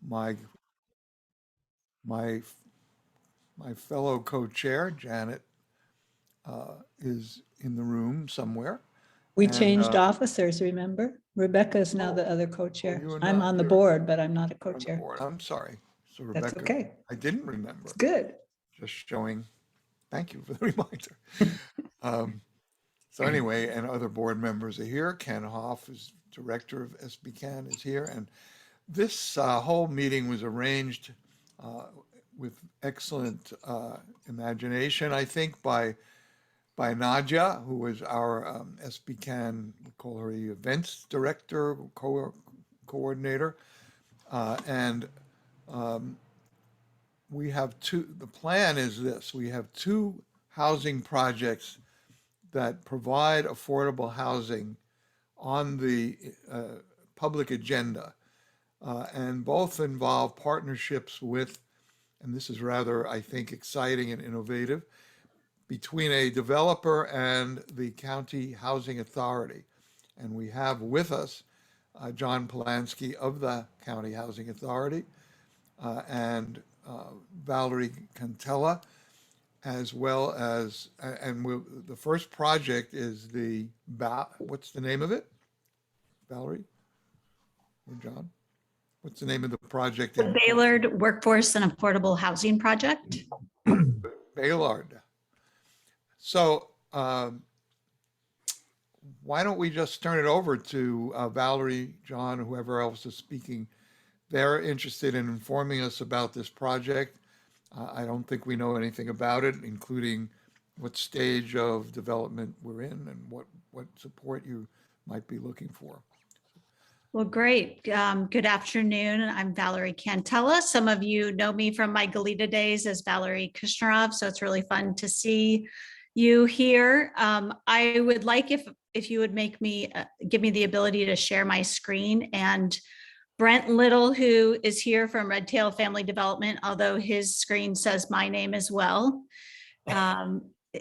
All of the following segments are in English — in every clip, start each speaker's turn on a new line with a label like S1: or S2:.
S1: my my my fellow co-chair, Janet, is in the room somewhere.
S2: We
S1: And,
S2: changed officers, remember? Rebecca is now the other
S1: you
S2: co-chair.
S1: are
S2: I'm
S1: not
S2: on the
S1: here.
S2: board, but I'm not a
S1: You're on the
S2: co-chair.
S1: board. I'm sorry. So
S2: That's
S1: Rebecca,
S2: okay.
S1: I didn't remember.
S2: It's good.
S1: Just showing, thank you for the reminder. So anyway, and other board members are here. Ken Hoff is director of SBCAN is here. And this whole meeting was arranged with excellent imagination, I think, by Nadia, who was our SBCAN, we call her the events director, coordinator. And we have the plan is this, we have two housing projects that provide affordable housing on the public agenda. And both involve partnerships with, and this is rather, I think, exciting and innovative, between a developer and the County Housing Authority. And we have with us John Polanski of the County Housing Authority and Valerie Cantella, as well as, and the first project is what's the name of it? Valerie or John? What's the name of the project?
S3: The Bailard Workforce and Affordable Housing Project.
S1: Bailard. So why don't we just turn it over to Valerie, John, whoever else is speaking. They're interested in informing us about this project. I don't think we know anything about it, including what stage of development we're in and what support you might be looking for.
S3: Well, great. Good afternoon. I'm Valerie Cantella. Some of you know me from my Goleta days as Valerie Kushnerov, so it's really fun to see you here. I would like if you would give me the ability to share my screen, and Brent Little, who is here from Red Tail Family Development, although his screen says my name as well.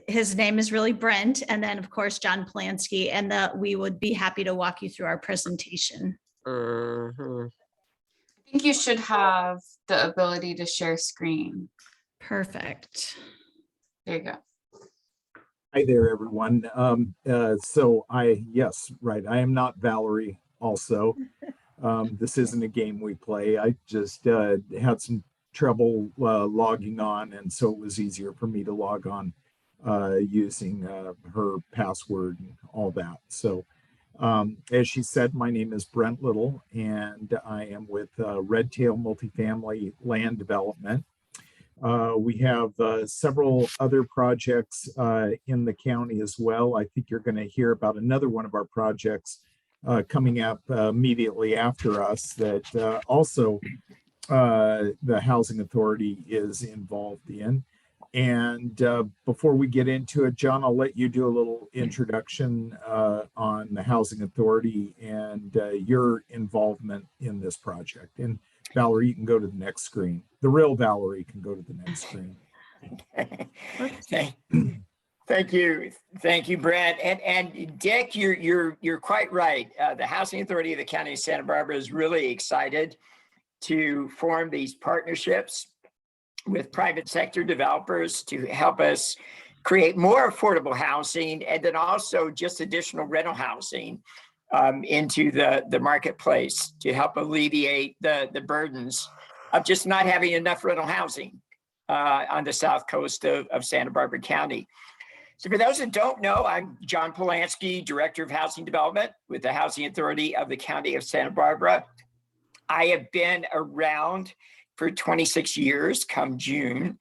S3: His name is really Brent, and then of course John Polanski, and we would be happy to walk you through our presentation.
S4: I think you should have the ability to share screen.
S3: Perfect.
S4: There you go.
S5: Hi there, everyone. Yes, right. I am not Valerie also. This isn't a game we play. I just had some trouble logging on, and so it was easier for me to log on using her password and all that. So as she said, my name is Brent Little, and I am with Red Tail Multifamily Land Development. We have several other projects in the county as well. I think you're going to hear about another one of our projects coming up immediately after us that also the Housing Authority is involved in. And before we get into it, John, I'll let you do a little introduction on the Housing Authority and your involvement in this project. And Valerie, you can go to the next screen. The real Valerie can go to the next screen.
S6: Thank you, Brent. And Dick, you're quite right. The Housing Authority of the County of Santa Barbara is really excited to form these partnerships with private sector developers to help us create more affordable housing, and then also just additional rental housing into the marketplace to help alleviate the burdens of just not having enough rental housing on the south coast of Santa Barbara County. So for those that don't know, I'm John Polanski, Director of Housing Development with the Housing Authority of the County of Santa Barbara. I have been around for 26 years come June,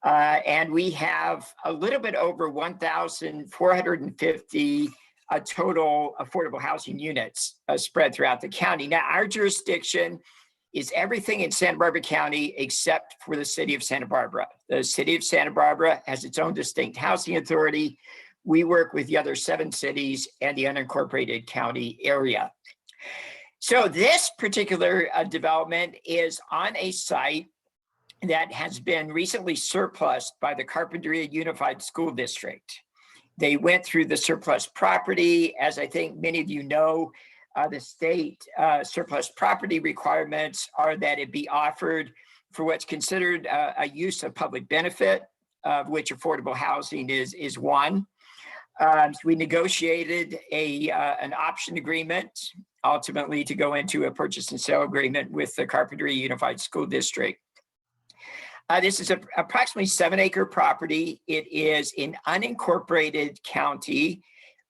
S6: and we have a little bit over 1,450 total affordable housing units spread throughout the county. Now, our jurisdiction is everything in Santa Barbara County except for the city of Santa Barbara. The city of Santa Barbara has its own distinct housing authority. We work with the other 7 cities and the unincorporated county area. So this particular development is on a site that has been recently surplused by the Carpinteria Unified School District. They went through the surplus property. As I think many of you know, the state surplus property requirements are that it be offered for what's considered a use of public benefit, of which affordable housing is one. So we negotiated an option agreement, ultimately to go into a purchase and sale agreement with the Carpinteria Unified School District. This is approximately 7-acre property. It is in unincorporated county,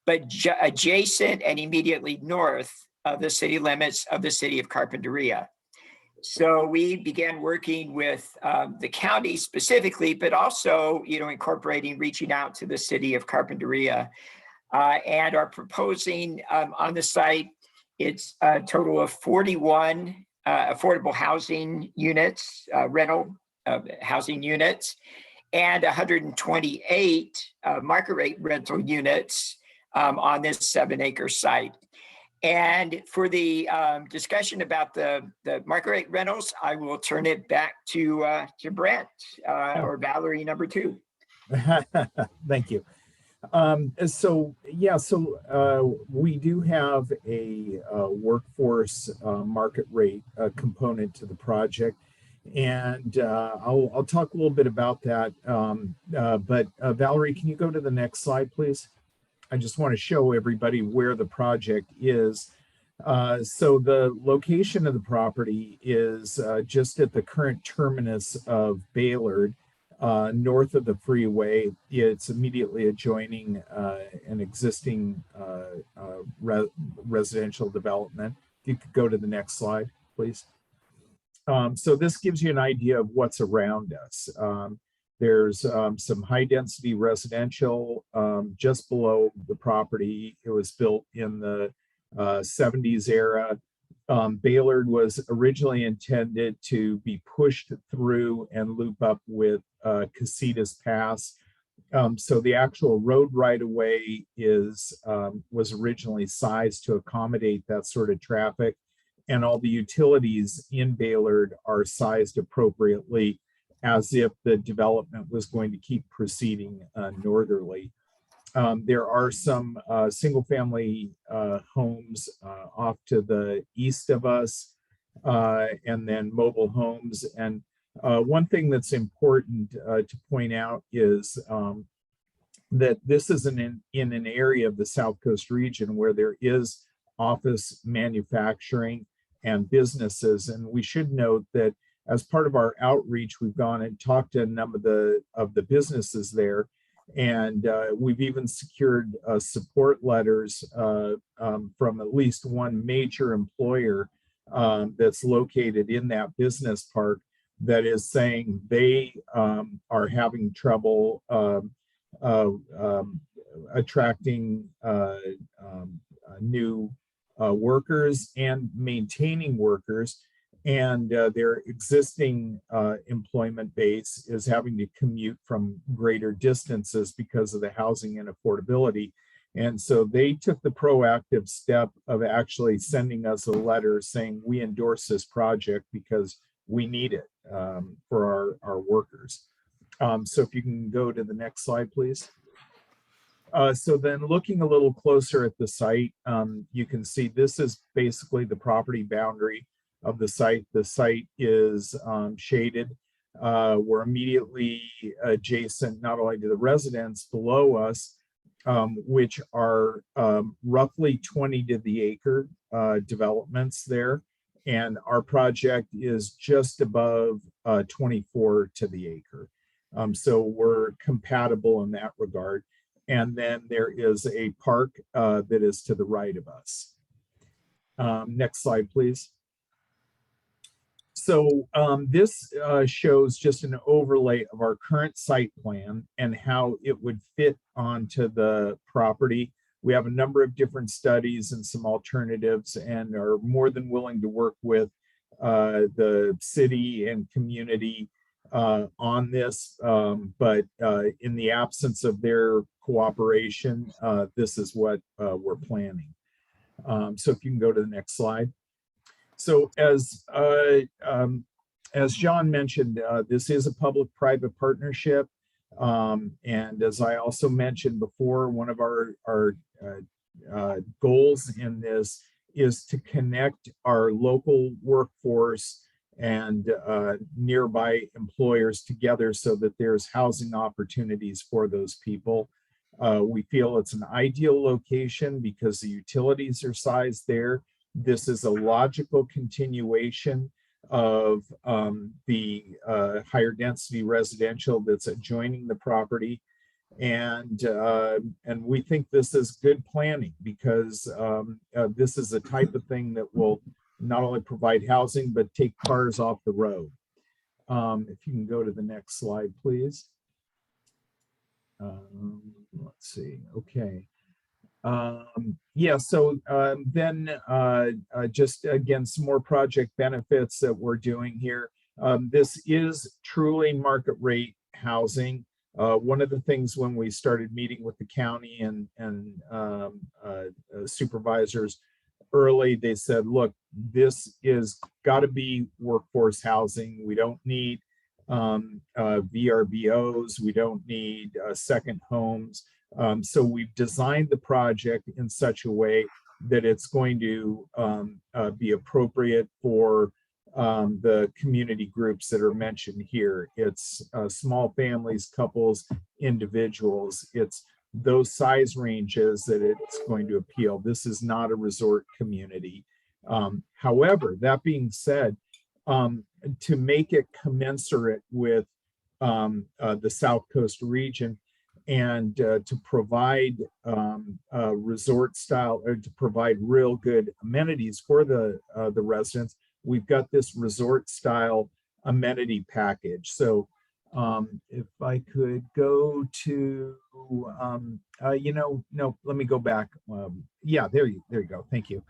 S6: but adjacent and immediately north of the city limits of the city of Carpinteria. So we began working with the county specifically, but also, incorporating, reaching out to the city of Carpinteria, and are proposing on the site, it's a total of 41 affordable housing units, rental housing units, and 128 market rate rental units on this 7-acre site. And for the discussion about the market rate rentals, I will turn it back to Brent or Valerie, number 2.
S5: Thank you. So we do have a workforce market rate component to the project, and I'll talk a little bit about that. But Valerie, can you go to the next slide, please? I just want to show everybody where the project is. So the location of the property is just at the current terminus of Bailard, north of the freeway. It's immediately adjoining an existing residential development. If you could go to the next slide, please. So this gives you an idea of what's around us. There's some high density residential just below the property. It was built in the 70s era. Bailard was originally intended to be pushed through and loop up with Casitas Pass. So the actual road right of way was originally sized to accommodate that sort of traffic. And all the utilities in Bailard are sized appropriately, as if the development was going to keep proceeding northerly. There are some single-family homes off to the east of us, and then mobile homes. And one thing that's important to point out is that this is in an area of the South Coast region where there is office manufacturing and businesses. And we should note that as part of our outreach, we've gone and talked to a number of the businesses there, and we've even secured support letters from at least one major employer that's located in that business park that is saying they are having trouble attracting new workers and maintaining workers. And their existing employment base is having to commute from greater distances because of the housing and affordability. And so they took the proactive step of actually sending us a letter saying we endorse this project because we need it for our workers. So if you can go to the next slide, please. So then looking a little closer at the site, you can see this is basically the property boundary of the site. The site is shaded. We're immediately adjacent not only to the residents below us, which are roughly 20 to the acre developments there. And our project is just above 24 to the acre. So we're compatible in that regard. And then there is a park that is to the right of us. Next slide, please. So this shows just an overlay of our current site plan and how it would fit onto the property. We have a number of different studies and some alternatives, and are more than willing to work with the city and community on this. But in the absence of their cooperation, this is what we're planning. So if you can go to the next slide. So as John mentioned, this is a public-private partnership. And as I also mentioned before, one of our goals in this is to connect our local workforce and nearby employers together so that there's housing opportunities for those people. We feel it's an ideal location because the utilities are sized there. This is a logical continuation of the higher density residential that's adjoining the property. And we think this is good planning because this is the type of thing that will not only provide housing, but take cars off the road. If you can go to the next slide, please. Let's see. Okay. Yeah, so then just again, some more project benefits that we're doing here. This is truly market rate housing. One of the things when we started meeting with the county and supervisors early, they said, look, this is got to be workforce housing. We don't need VRBOs. We don't need second homes. So we've designed the project in such a way that it's going to be appropriate for the community groups that are mentioned here. It's small families, couples, individuals. It's those size ranges that it's going to appeal. This is not a resort community. However, that being said, to make it commensurate with the South Coast region and to provide resort style, or to provide real good amenities for the residents, we've got this resort style amenity package. So if I could go to, no, let me go back. Yeah, there you go. Thank you.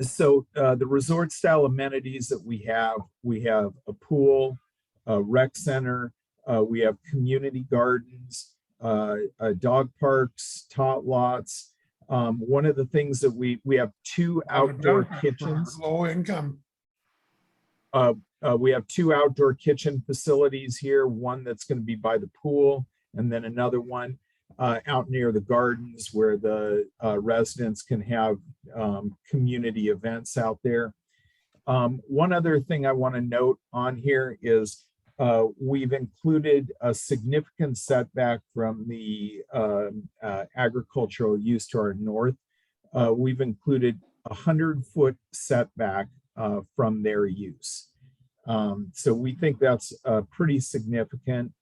S5: So the resort style amenities that we have a pool, a rec center, we have community gardens, dog parks, tot lots. One of the things that we have 2 outdoor kitchens.
S1: Low income.
S5: We have 2 outdoor kitchen facilities here, one that's going to be by the pool, and then another one out near the gardens where the residents can have community events out there. One other thing I want to note on here is we've included a significant setback from the agricultural use to our north. We've included a 100-foot setback from their use. So we think that's pretty significant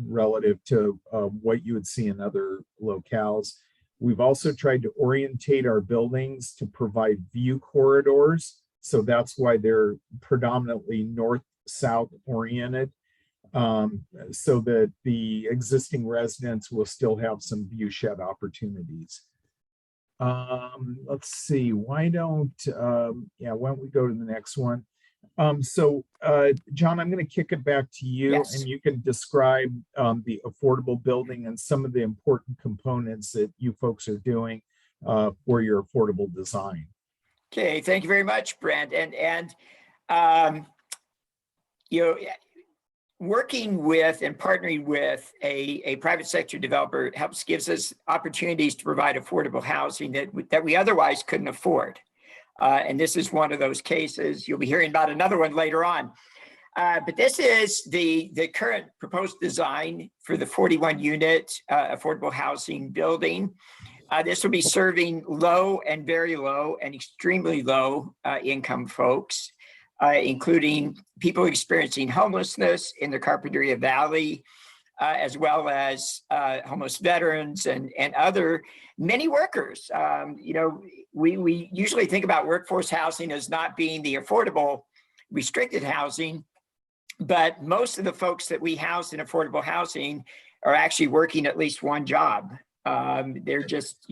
S5: relative to what you would see in other locales. We've also tried to orientate our buildings to provide view corridors. So that's why they're predominantly north-south oriented, so that the existing residents will still have some view shed opportunities. Let's see, why don't we go to the next one? John, I'm going to kick it back to you. Yes. And you can describe the affordable building and some of the important components that you folks are doing for your affordable design.
S6: Okay, thank you very much, Brent. And working with and partnering with a private sector developer gives us opportunities to provide affordable housing that we otherwise couldn't afford. And this is one of those cases. You'll be hearing about another one later on. But this is the current proposed design for the 41-unit affordable housing building. This will be serving low and very low and extremely low income folks, including people experiencing homelessness in the Carpinteria Valley, as well as homeless veterans and other many workers. We usually think about workforce housing as not being the affordable restricted housing, but most of the folks that we house in affordable housing are actually working at least one job. They're just,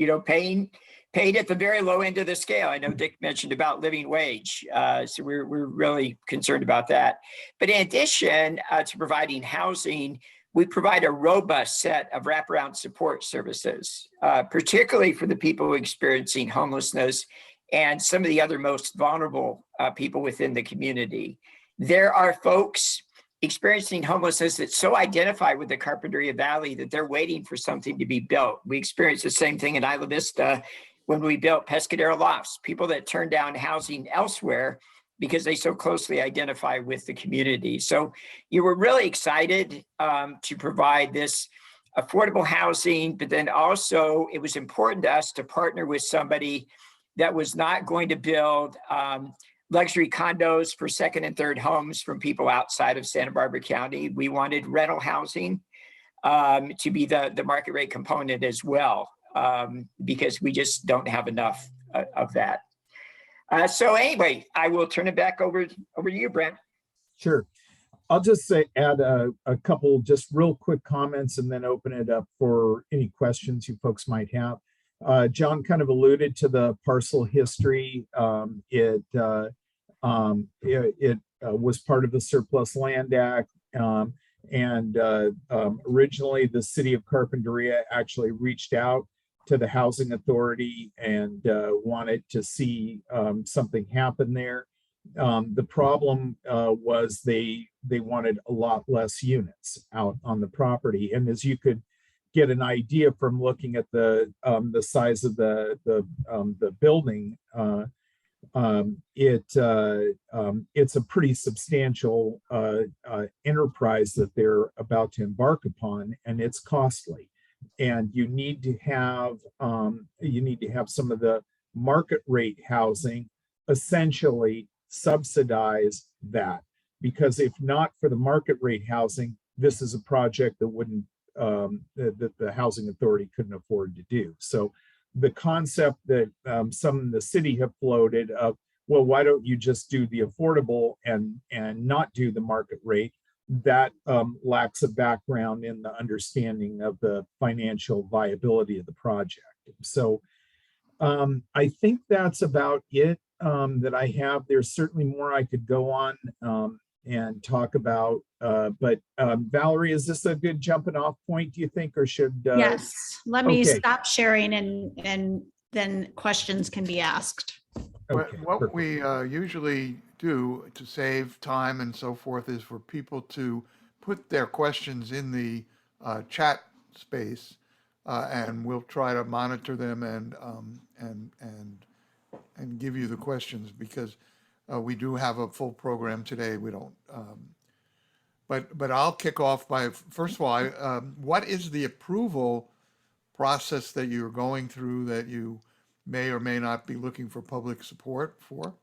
S6: paid at the very low end of the scale. I know Dick mentioned about living wage, so we're really concerned about that. But in addition to providing housing, we provide a robust set of wraparound support services, particularly for the people experiencing homelessness and some of the other most vulnerable people within the community. There are folks experiencing homelessness that so identify with the Carpinteria Valley that they're waiting for something to be built. We experience the same thing in Isla Vista when we built Pescadero Lofts, people that turned down housing elsewhere because they so closely identify with the community. So you were really excited to provide this affordable housing, but then also it was important to us to partner with somebody that was not going to build luxury condos for second and third homes from people outside of Santa Barbara County. We wanted rental housing to be the market rate component as well, because we just don't have enough of that. So anyway, I will turn it back over to you, Brent.
S5: Sure. I'll just add a couple just real quick comments and then open it up for any questions you folks might have. John kind of alluded to the parcel history. It was part of the Surplus Land Act. Originally the city of Carpinteria actually reached out to the Housing Authority and wanted to see something happen there. The problem was they wanted a lot less units out on the property, and as you could get an idea from looking at the size of the building, it's a pretty substantial enterprise that they're about to embark upon, and it's costly. And you need to have some of the market rate housing essentially subsidize that, because if not for the market rate housing, this is a project that wouldn't that the housing authority couldn't afford to do. So the concept that some in the city have floated of, well, why don't you just do the affordable and not do the market rate, that lacks a background in the understanding of the financial viability of the project. So I think that's about it that I have. There's certainly more I could go on and talk about, but Valerie, is this a good jumping off point, do you think, or should?
S3: Yes, let me
S5: okay.
S3: stop sharing and then questions can be asked.
S5: Okay,
S1: What
S5: perfect.
S1: we usually do to save time and so forth is for people to put their questions in the chat space, and we'll try to monitor them and give you the questions, because we do have a full program today. We don't. But I'll kick off by, first of all, what is the approval process that you're going through that you may or may not be looking for public support for?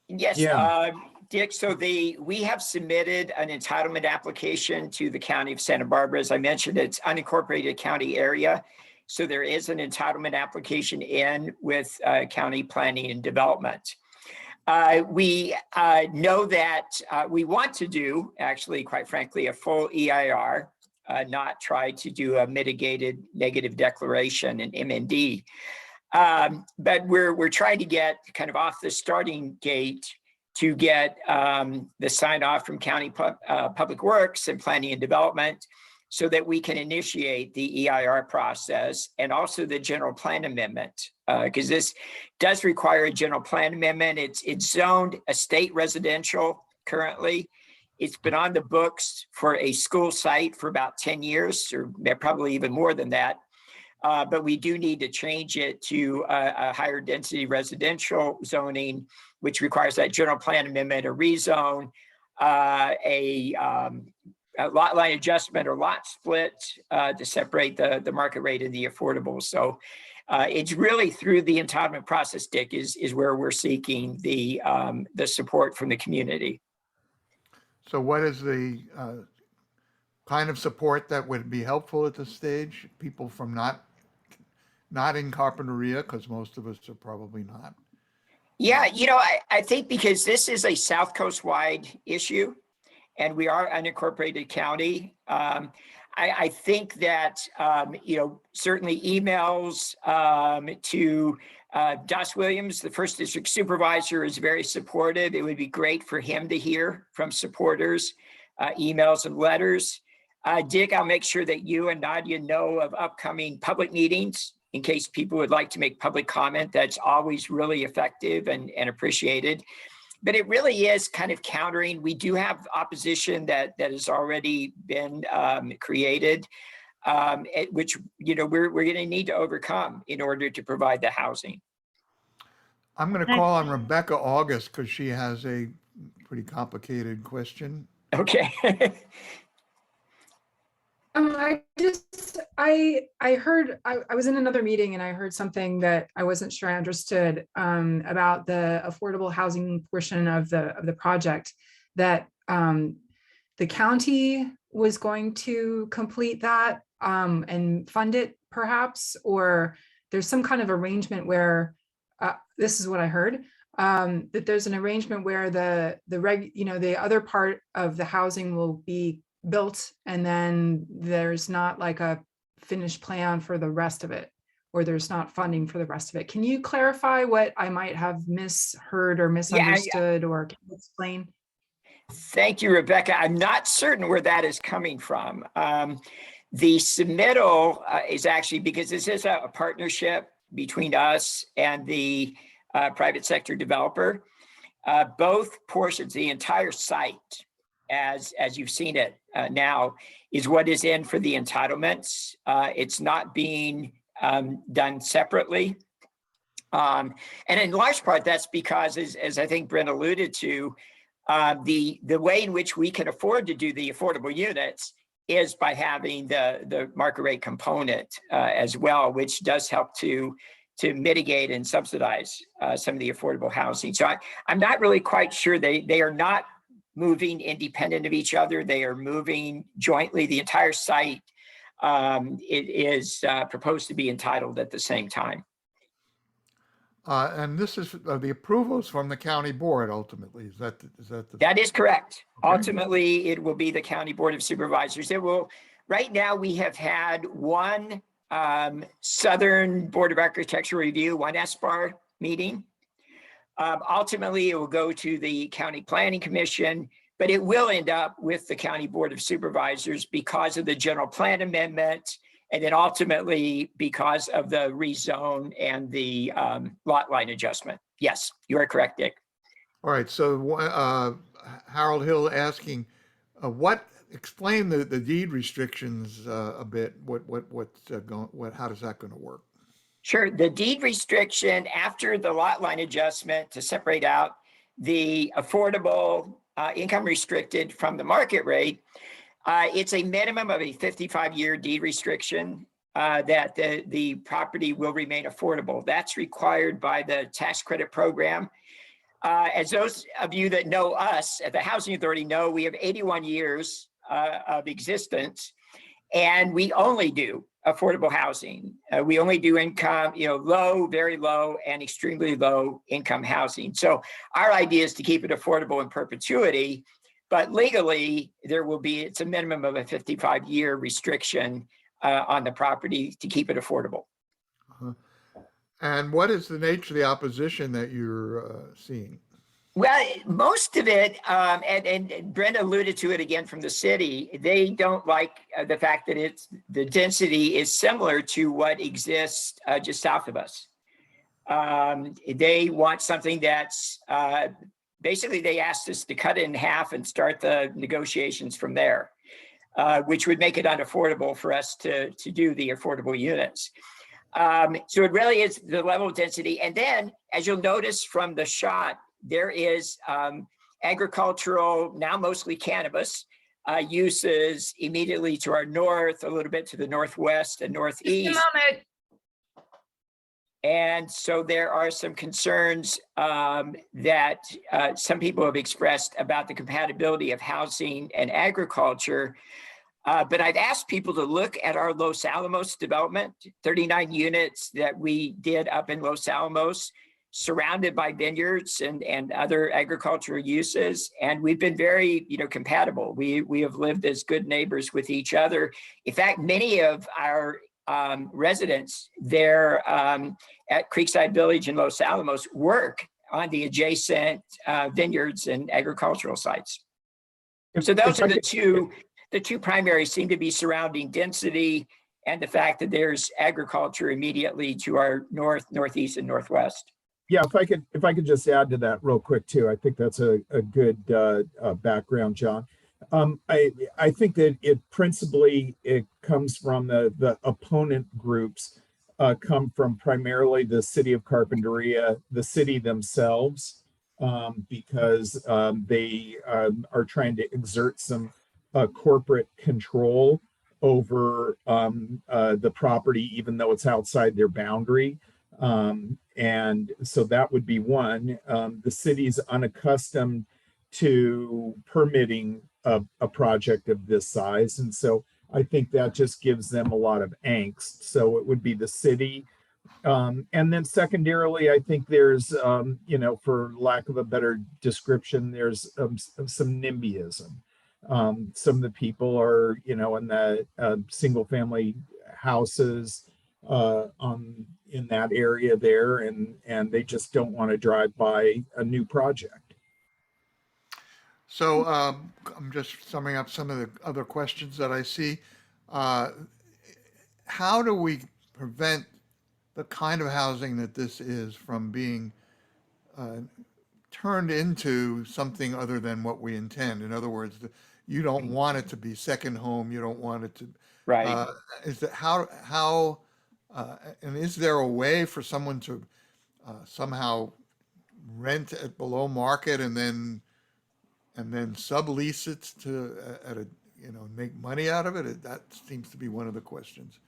S6: Yes,
S5: Yeah.
S6: Dick, so we have submitted an entitlement application to the County of Santa Barbara. As I mentioned, it's unincorporated county area. So there is an entitlement application in with County Planning and Development. We know that we want to do, actually, quite frankly, a full EIR, not try to do a mitigated negative declaration, an MND. But we're trying to get kind of off the starting gate to get the sign off from County Public Works and Planning and Development, so that we can initiate the EIR process and also the general plan amendment, because this does require a general plan amendment. It's zoned estate residential currently. It's been on the books for a school site for about 10 years, or probably even more than that. But we do need to change it to a higher density residential zoning, which requires that general plan amendment, a rezone, a lot line adjustment or lot split to separate the market rate and the affordable. So it's really through the entitlement process, Dick, is where we're seeking the support from the community.
S1: So what is the kind of support that would be helpful at this stage? People from not in Carpinteria, because most of us are probably not.
S6: Yeah, I think because this is a South Coast wide issue, and we are unincorporated county, I think that, certainly emails to Das Williams, the first district supervisor, is very supportive. It would be great for him to hear from supporters, emails and letters. Dick, I'll make sure that you and Nadia know of upcoming public meetings in case people would like to make public comment. That's always really effective and appreciated. But it really is kind of countering. We do have opposition that has already been created, which we're going to need to overcome in order to provide the housing.
S1: I'm going to
S3: Right.
S1: call on Rebecca August because she has a pretty complicated question.
S6: Okay.
S7: I heard, I was in another meeting and I heard something that I wasn't sure I understood about the affordable housing portion of the project, that the county was going to complete that and fund it perhaps, or there's some kind of arrangement where, this is what I heard, that there's an arrangement where the other part of the housing will be built and then there's not like a finished plan for the rest of it, or there's not funding for the rest of it. Can you clarify what I might have misheard or misunderstood, or can you explain?
S6: Thank you, Rebecca. I'm not certain where that is coming from. The submittal is actually, because this is a partnership between us and the private sector developer. Both portions, the entire site, as you've seen it now, is what is in for the entitlements. It's not being done separately. And in large part, that's because, as I think Brent alluded to, the way in which we can afford to do the affordable units is by having the market rate component as well, which does help to mitigate and subsidize some of the affordable housing. So I'm not really quite sure. They are not moving independent of each other. They are moving jointly. The entire site it is proposed to be entitled at the same time.
S1: And this is the approvals from the county board ultimately. Is that
S6: That is correct.
S1: Okay.
S6: Ultimately, it will be the County Board of Supervisors. It will, right now, we have had one Southern Board of Architecture Review, one SBAR meeting. Ultimately, it will go to the County Planning Commission, but it will end up with the County Board of Supervisors because of the general plan amendment, and then ultimately because of the rezone and the lot line adjustment. Yes, you are correct, Dick.
S1: All right, so Harold Hill asking, explain the deed restrictions a bit. How does that going to work?
S6: Sure. The deed restriction after the lot line adjustment to separate out the affordable income restricted from the market rate, it's a minimum of a 55-year deed restriction that the property will remain affordable. That's required by the tax credit program. As those of you that know us at the Housing Authority know, we have 81 years of existence, and we only do affordable housing. We only do income, low, very low, and extremely low income housing. So our idea is to keep it affordable in perpetuity, but legally it's a minimum of a 55-year restriction on the property to keep it affordable.
S1: Uh-huh. And what is the nature of the opposition that you're seeing?
S6: Well, most of it, and Brenda alluded to it again from the city, they don't like the fact that the density is similar to what exists just south of us. They want something that's, basically they asked us to cut it in half and start the negotiations from there, which would make it unaffordable for us to do the affordable units. So it really is the level of density. And then, as you'll notice from the shot, there is agricultural, now mostly cannabis, uses immediately to our north, a little bit to the northwest and northeast. And so there are some concerns that some people have expressed about the compatibility of housing and agriculture. But I've asked people to look at our Los Alamos development, 39 units that we did up in Los Alamos, surrounded by vineyards and other agricultural uses. And we've been very, compatible. We have lived as good neighbors with each other. In fact, many of our residents there at Creekside Village in Los Alamos work on the adjacent vineyards and agricultural sites. So those are the two primary seem to be surrounding density and the fact that there's agriculture immediately to our north, northeast, and northwest.
S5: Yeah, if I could just add to that real quick too. I think that's a good background, John. I think that it principally comes from the opponent groups come from primarily the city of Carpinteria, the city themselves, because they are trying to exert some corporate control over the property, even though it's outside their boundary. And so that would be one. The city's unaccustomed to permitting a project of this size. And so I think that just gives them a lot of angst. So it would be the city. And then secondarily, I think there's, for lack of a better description, there's some NIMBYism. Some of the people are, in the single family houses in that area there, and they just don't want to drive by a new project.
S1: So I'm just summing up some of the other questions that I see. How do we prevent the kind of housing that this is from being turned into something other than what we intend? In other words, you don't want it to be second home. You don't want it to.
S6: Right.
S1: Is that how? And is there a way for someone to somehow rent at below market and then sublease it to at a make money out of it? That seems to be one of the questions.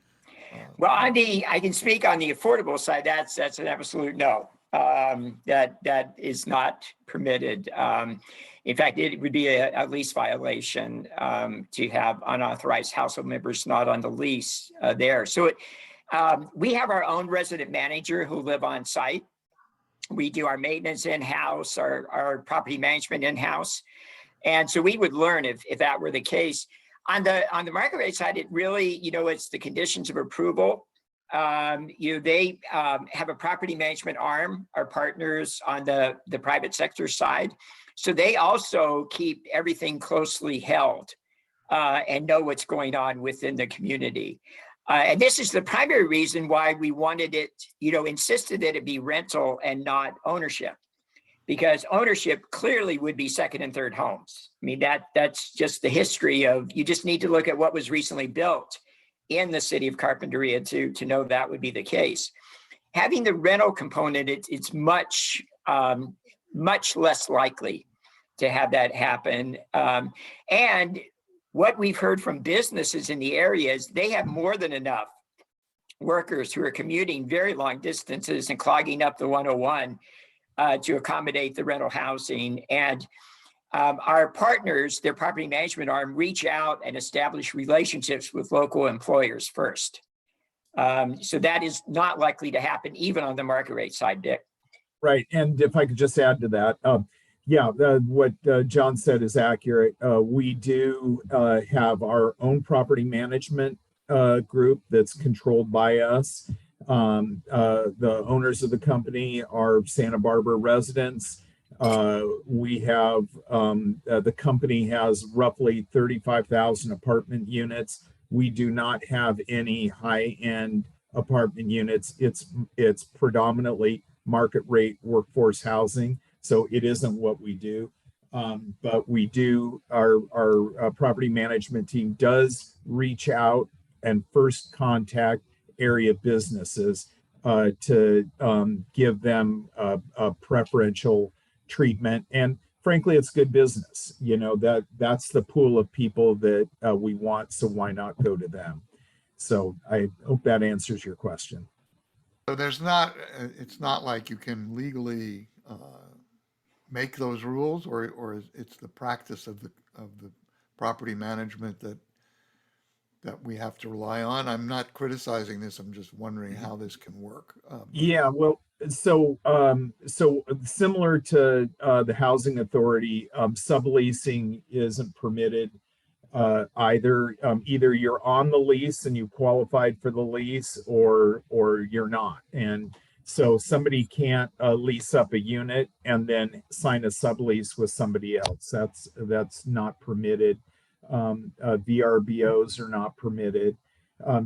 S6: Well, I can speak on the affordable side. That's an absolute no. That is not permitted. In fact, it would be a lease violation to have unauthorized household members not on the lease there. So we have our own resident manager who live on site. We do our maintenance in-house, our property management in-house. And so we would learn if that were the case. On the market rate side, it really, it's the conditions of approval. They have a property management arm, our partners on the private sector side. So they also keep everything closely held and know what's going on within the community. And this is the primary reason why we wanted it, insisted that it be rental and not ownership. Because ownership clearly would be second and third homes. I mean, that's just the history of, you just need to look at what was recently built in the city of Carpinteria to know that would be the case. Having the rental component, it's much less likely to have that happen. And what we've heard from businesses in the area is they have more than enough workers who are commuting very long distances and clogging up the 101 to accommodate the rental housing. And our partners, their property management arm, reach out and establish relationships with local employers first. So that is not likely to happen even on the market rate side, Dick.
S5: Right. And if I could just add to that, what John said is accurate. We do have our own property management group that's controlled by us. The owners of the company are Santa Barbara residents. We have, the company has roughly 35,000 apartment units. We do not have any high-end apartment units. It's predominantly market rate workforce housing. So it isn't what we do. But we do, our property management team does reach out and first contact area businesses to give them a preferential treatment. And frankly, it's good business. That's the pool of people that we want. So why not go to them? So I hope that answers your question.
S1: So it's not like you can legally make those rules, or it's the practice of the property management that we have to rely on. I'm not criticizing this. I'm just wondering how this can work.
S5: Yeah, well, so similar to the housing authority, subleasing isn't permitted either. Either you're on the lease and you qualified for the lease, or you're not. And so somebody can't lease up a unit and then sign a sublease with somebody else. That's not permitted. VRBOs are not permitted.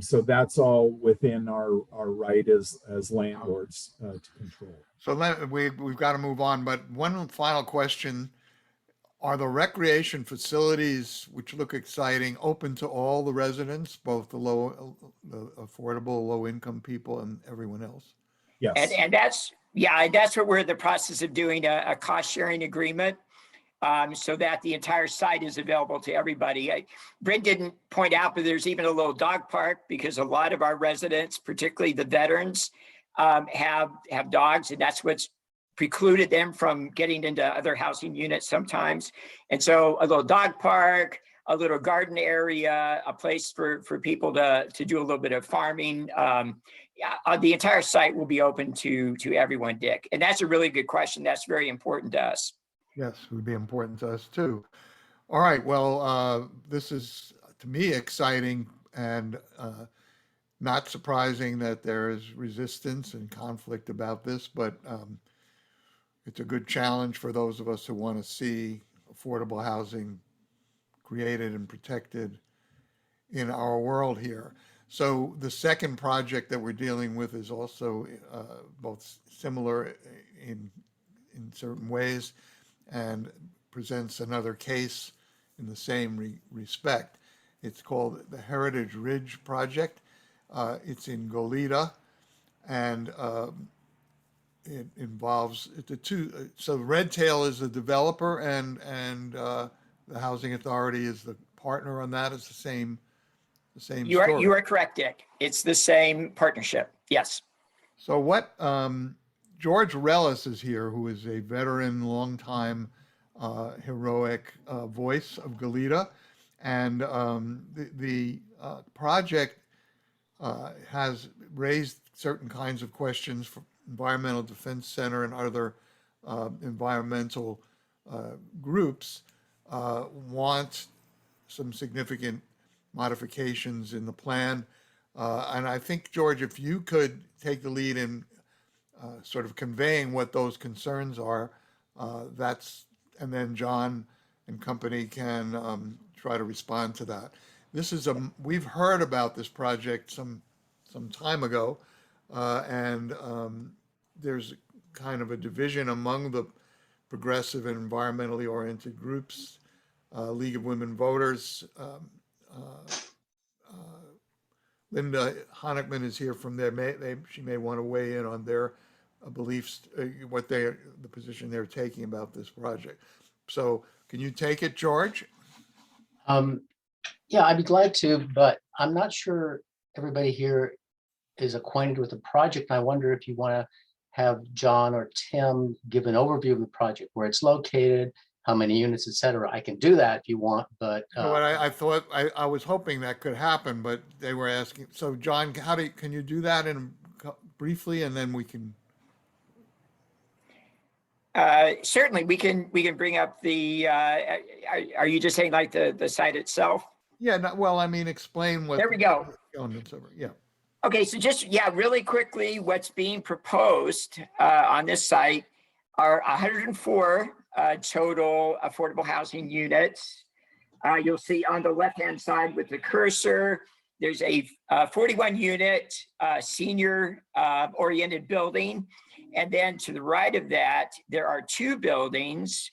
S5: So that's all within our right as landlords to control.
S1: So we've got to move on, but one final question. Are the recreation facilities, which look exciting, open to all the residents, both the affordable, low-income people and everyone else?
S5: Yes.
S6: And that's, yeah, that's what we're in the process of doing, a cost sharing agreement, so that the entire site is available to everybody. Brent didn't point out, but there's even a little dog park because a lot of our residents, particularly the veterans, have dogs, and that's what's precluded them from getting into other housing units sometimes. And so a little dog park, a little garden area, a place for people to do a little bit of farming. The entire site will be open to everyone, Dick. And that's a really good question. That's very important to us.
S1: Yes, it would be important to us too. All right, well, this is, to me, exciting and not surprising that there is resistance and conflict about this, but it's a good challenge for those of us who want to see affordable housing created and protected in our world here. So the second project that we're dealing with is also both similar in certain ways and presents another case in the same respect. It's called the Heritage Ridge Project. It's in Goleta, and it involves the two. So Red Tail is the developer, and the Housing Authority is the partner on that. It's the same
S6: You
S1: story.
S6: are correct, Dick. It's the same partnership. Yes.
S1: So what George Rellis is here, who is a veteran, longtime heroic voice of Goleta, and the project has raised certain kinds of questions for Environmental Defense Center and other environmental groups want some significant modifications in the plan. And I think, George, if you could take the lead in sort of conveying what those concerns are, and then John and company can try to respond to that. This is we've heard about this project some time ago, and there's kind of a division among the progressive and environmentally oriented groups. League of Women Voters, Linda Honickman is here from there. She may want to weigh in on their beliefs, the position they're taking about this project. So can you take it, George?
S8: Yeah, I'd be glad to, but I'm not sure everybody here is acquainted with the project. I wonder if you want to have John or Tim give an overview of the project, where it's located, how many units, et cetera. I can do that if you want, but
S1: I thought I was hoping that could happen, but they were asking. So John, can you do that briefly, and then we can.
S6: Certainly, we can bring up the. Are you just saying like the site itself?
S1: Yeah. Well, I mean, explain what.
S6: There we go.
S1: Yeah.
S6: Okay, so just really quickly, what's being proposed on this site are 104 total affordable housing units. You'll see on the left-hand side with the cursor, there's a 41-unit senior oriented building. And then to the right of that, there are 2 buildings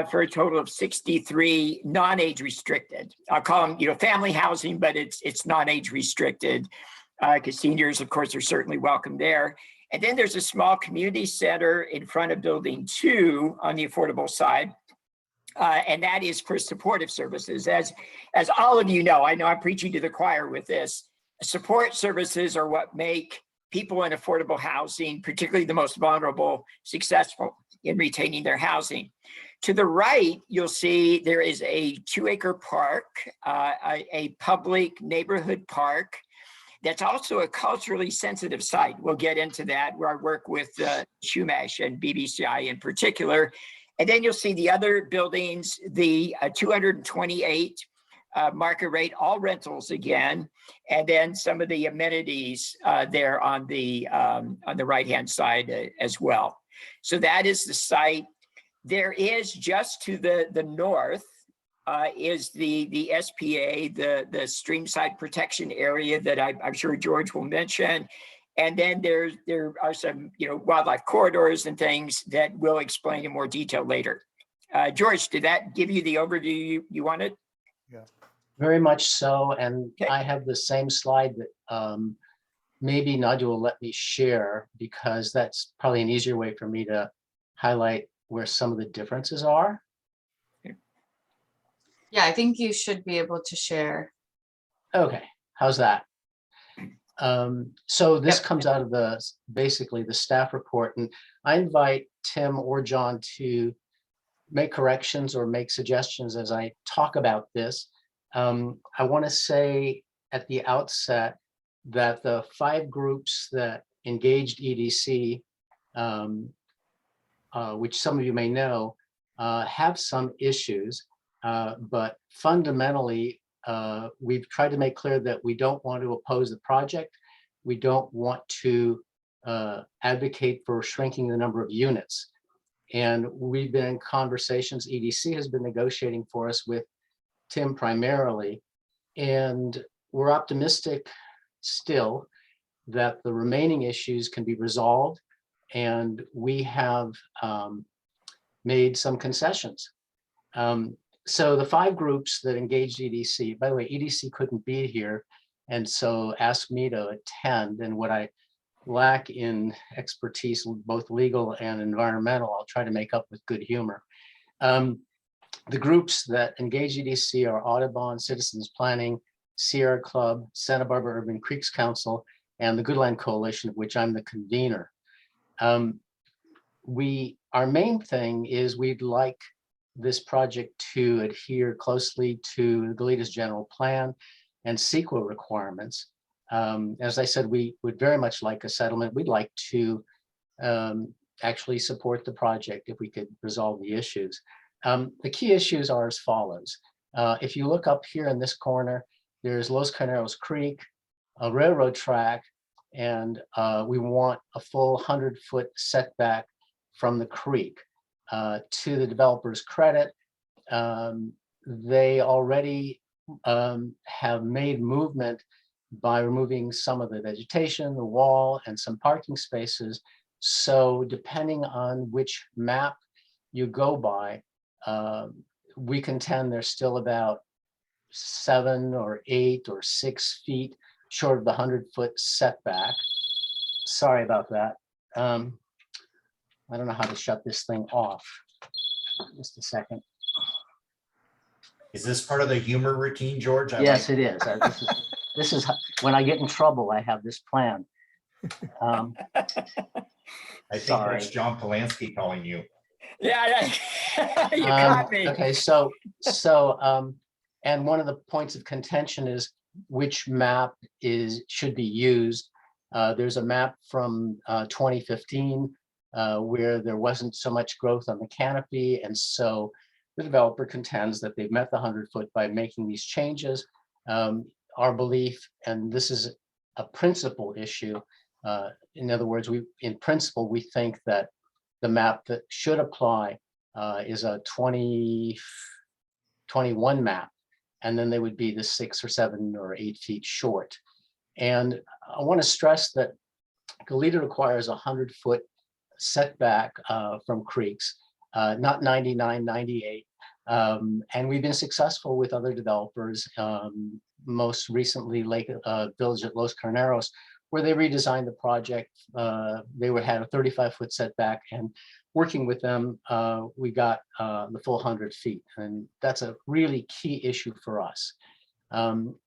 S6: for a total of 63 non-age restricted. I'll call them, family housing, but it's non-age restricted because seniors, of course, are certainly welcome there. And then there's a small community center in front of building 2 on the affordable side. And that is for supportive services. As all of you know, I know I'm preaching to the choir with this. Support services are what make people in affordable housing, particularly the most vulnerable, successful in retaining their housing. To the right, you'll see there is a 2-acre park, a public neighborhood park. That's also a culturally sensitive site. We'll get into that, where I work with Shumash and BBCI in particular. And then you'll see the other buildings, the 228 market rate, all rentals again, and then some of the amenities there on the right-hand side as well. So that is the site. There is just to the north is the SPA, the streamside protection area that I'm sure George will mention. And then there are some wildlife corridors and things that we'll explain in more detail later. George, did that give you the overview you wanted?
S8: Very much so, and
S6: Okay.
S8: I have the same slide that maybe Nadia will let me share, because that's probably an easier way for me to highlight where some of the differences are.
S4: Yeah, I think you should be able to share.
S8: Okay, how's that? So this
S6: Yep.
S8: comes out of basically the staff report, and I invite Tim or John to make corrections or make suggestions as I talk about this. I want to say at the outset that the 5 groups that engaged EDC, which some of you may know, have some issues, but fundamentally, we've tried to make clear that we don't want to oppose the project. We don't want to advocate for shrinking the number of units. And we've been in conversations, EDC has been negotiating for us with Tim primarily, and we're optimistic still that the remaining issues can be resolved, and we have made some concessions. So the 5 groups that engaged EDC, by the way, EDC couldn't be here, and so asked me to attend, and what I lack in expertise, both legal and environmental, I'll try to make up with good humor. The groups that engage EDC are Audubon, Citizens Planning, Sierra Club, Santa Barbara Urban Creeks Council, and the Goodland Coalition, of which I'm the convener. Our main thing is we'd like this project to adhere closely to Goleta's general plan and CEQA requirements. As I said, we would very much like a settlement. We'd like to actually support the project if we could resolve the issues. The key issues are as follows. If you look up here in this corner, there's Los Carneros Creek, a railroad track, and we want a full 100-foot setback from the creek. To the developer's credit, they already have made movement by removing some of the vegetation, the wall, and some parking spaces. So depending on which map you go by, we contend there's still about 7 or 8 or 6 feet short of the 100-foot setback. Sorry about that. I don't know how to shut this thing off. Just a second.
S9: Is this part of the humor routine, George?
S8: Yes, it is. This is when I get in trouble, I have this plan.
S9: I think
S8: sorry.
S9: that's John Polanski calling you.
S6: Yeah, you caught me.
S8: Okay, and one of the points of contention is which map should be used. There's a map from 2015 where there wasn't so much growth on the canopy, and so the developer contends that they've met the 100-foot by making these changes. Our belief, and this is a principal issue, in other words, in principle, we think that the map that should apply is a 2021 map, and then they would be the 6 or 7 or 8 feet short. And I want to stress that Goleta requires a 100-foot setback from creeks, not 99, 98. And we've been successful with other developers, most recently Village at Los Carneros, where they redesigned the project. They had a 35-foot setback, and working with them, we got the full 100 feet. And that's a really key issue for us.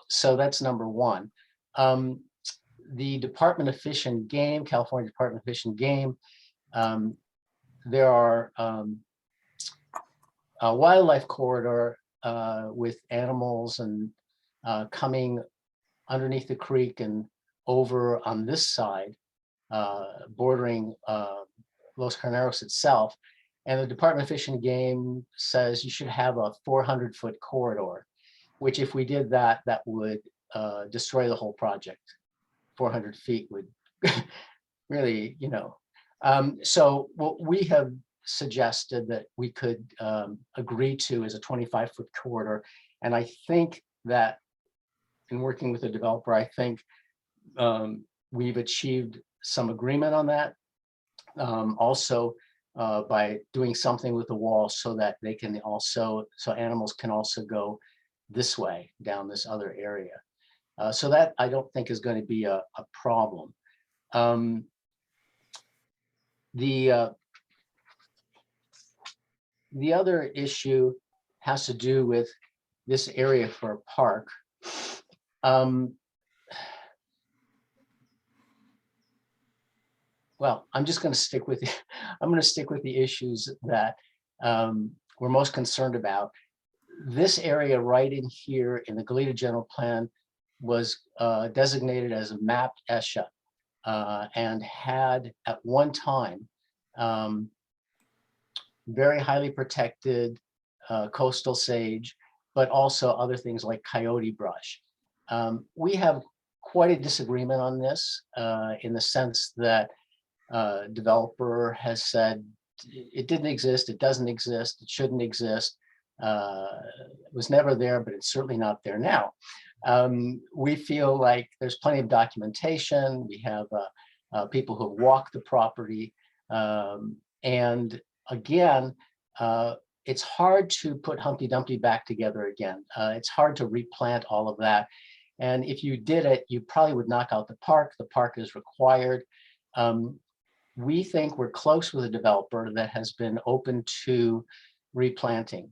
S8: So that's number one. The Department of Fish and Game, California Department of Fish and Game, there are a wildlife corridor with animals and coming underneath the creek and over on this side, bordering Los Carneros itself. And the Department of Fish and Game says you should have a 400-foot corridor, which if we did that, that would destroy the whole project. 400 feet would really, so what we have suggested that we could agree to is a 25-foot corridor. And I think that in working with the developer, I think we've achieved some agreement on that. Also, by doing something with the wall so that they can also, so animals can also go this way down this other area. So that I don't think is going to be a problem. The other issue has to do with this area for a park. Well, I'm just going to stick with I'm going to stick with the issues that we're most concerned about. This area right in here in the Goleta General Plan was designated as a mapped ESHA and had at one time very highly protected coastal sage, but also other things like coyote brush. We have quite a disagreement on this in the sense that developer has said it didn't exist, it doesn't exist, it shouldn't exist. It was never there, but it's certainly not there now. We feel like there's plenty of documentation. We have people who have walked the property. And again, it's hard to put Humpty Dumpty back together again. It's hard to replant all of that. And if you did it, you probably would knock out the park. The park is required. We think we're close with a developer that has been open to replanting.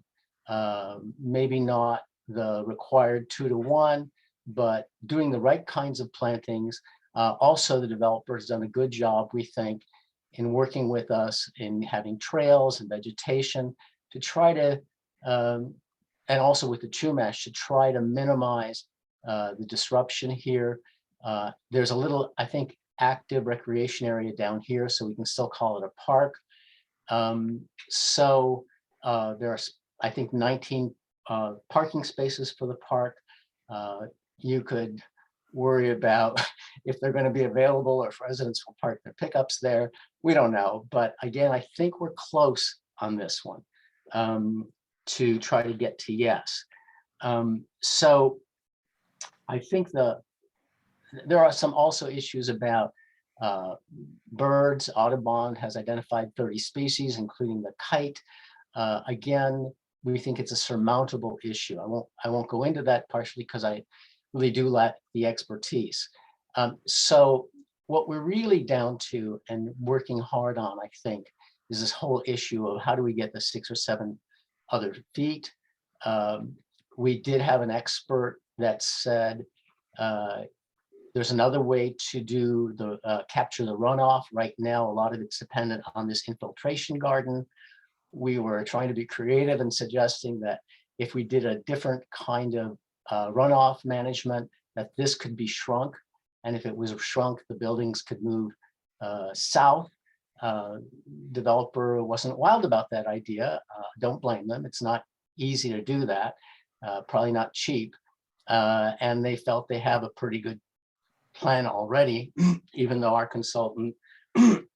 S8: Maybe not the required 2-to-1, but doing the right kinds of plantings. Also, the developer has done a good job, we think, in working with us in having trails and vegetation to try to, and also with the Chumash to try to minimize the disruption here. There's a little, I think, active recreation area down here, so we can still call it a park. So there are, I think, 19 parking spaces for the park. You could worry about if they're going to be available or if residents will park their pickups there. We don't know. But again, I think we're close on this one to try to get to yes. So I think there are some also issues about birds. Audubon has identified 30 species, including the kite. Again, we think it's a surmountable issue. I won't go into that partially because I really do lack the expertise. So what we're really down to and working hard on, I think, is this whole issue of how do we get the 6 or 7 other feet. We did have an expert that said there's another way to do the capture the runoff. Right now, a lot of it's dependent on this infiltration garden. We were trying to be creative and suggesting that if we did a different kind of runoff management, that this could be shrunk. And if it was shrunk, the buildings could move south. Developer wasn't wild about that idea. Don't blame them. It's not easy to do that. Probably not cheap. And they felt they have a pretty good plan already, even though our consultant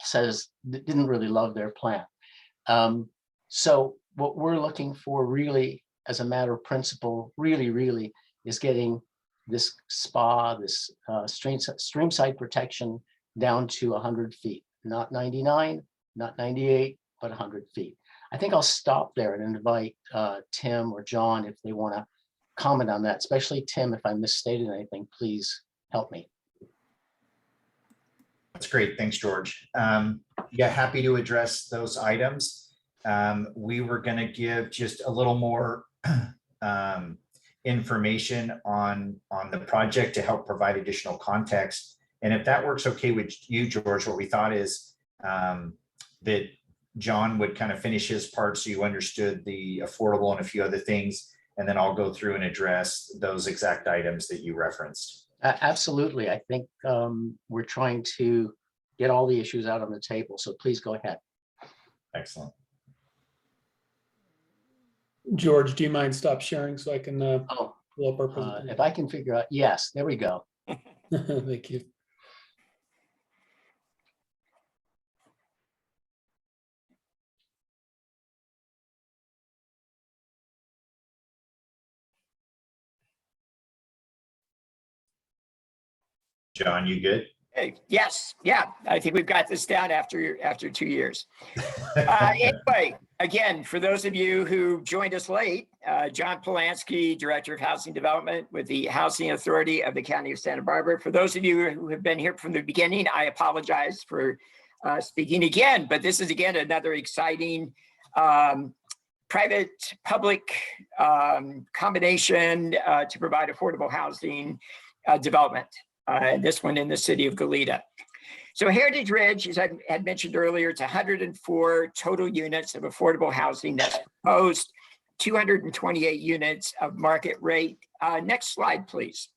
S8: says didn't really love their plan. So what we're looking for really, as a matter of principle, really is getting this SPA, this streamside protection down to 100 feet, not 99, not 98, but 100 feet. I think I'll stop there and invite Tim or John if they want to comment on that, especially Tim. If I misstated anything, please help me.
S9: That's great. Thanks, George. Yeah, happy to address those items. We were going to give just a little more information on the project to help provide additional context. And if that works okay with you, George, what we thought is that John would kind of finish his part so you understood the affordable and a few other things, and then I'll go through and address those exact items that you referenced.
S8: Absolutely. I think we're trying to get all the issues out on the table. So please go ahead.
S9: Excellent.
S10: George, do you mind stop sharing so I can
S8: Oh,
S10: pull up our presentation?
S8: if I can figure out, yes, there we go.
S10: Thank you.
S9: John, you good?
S6: Okay, yes, yeah, I think we've got this down after 2 years. Anyway, again, for those of you who joined us late, John Polanski, Director of Housing Development with the Housing Authority of the County of Santa Barbara. For those of you who have been here from the beginning, I apologize for speaking again, but this is again another exciting private-public combination to provide affordable housing development. This one in the city of Goleta. So Heritage Ridge, as I had mentioned earlier, it's 104 total units of affordable housing that's proposed, 228 units of market rate. Next slide, please.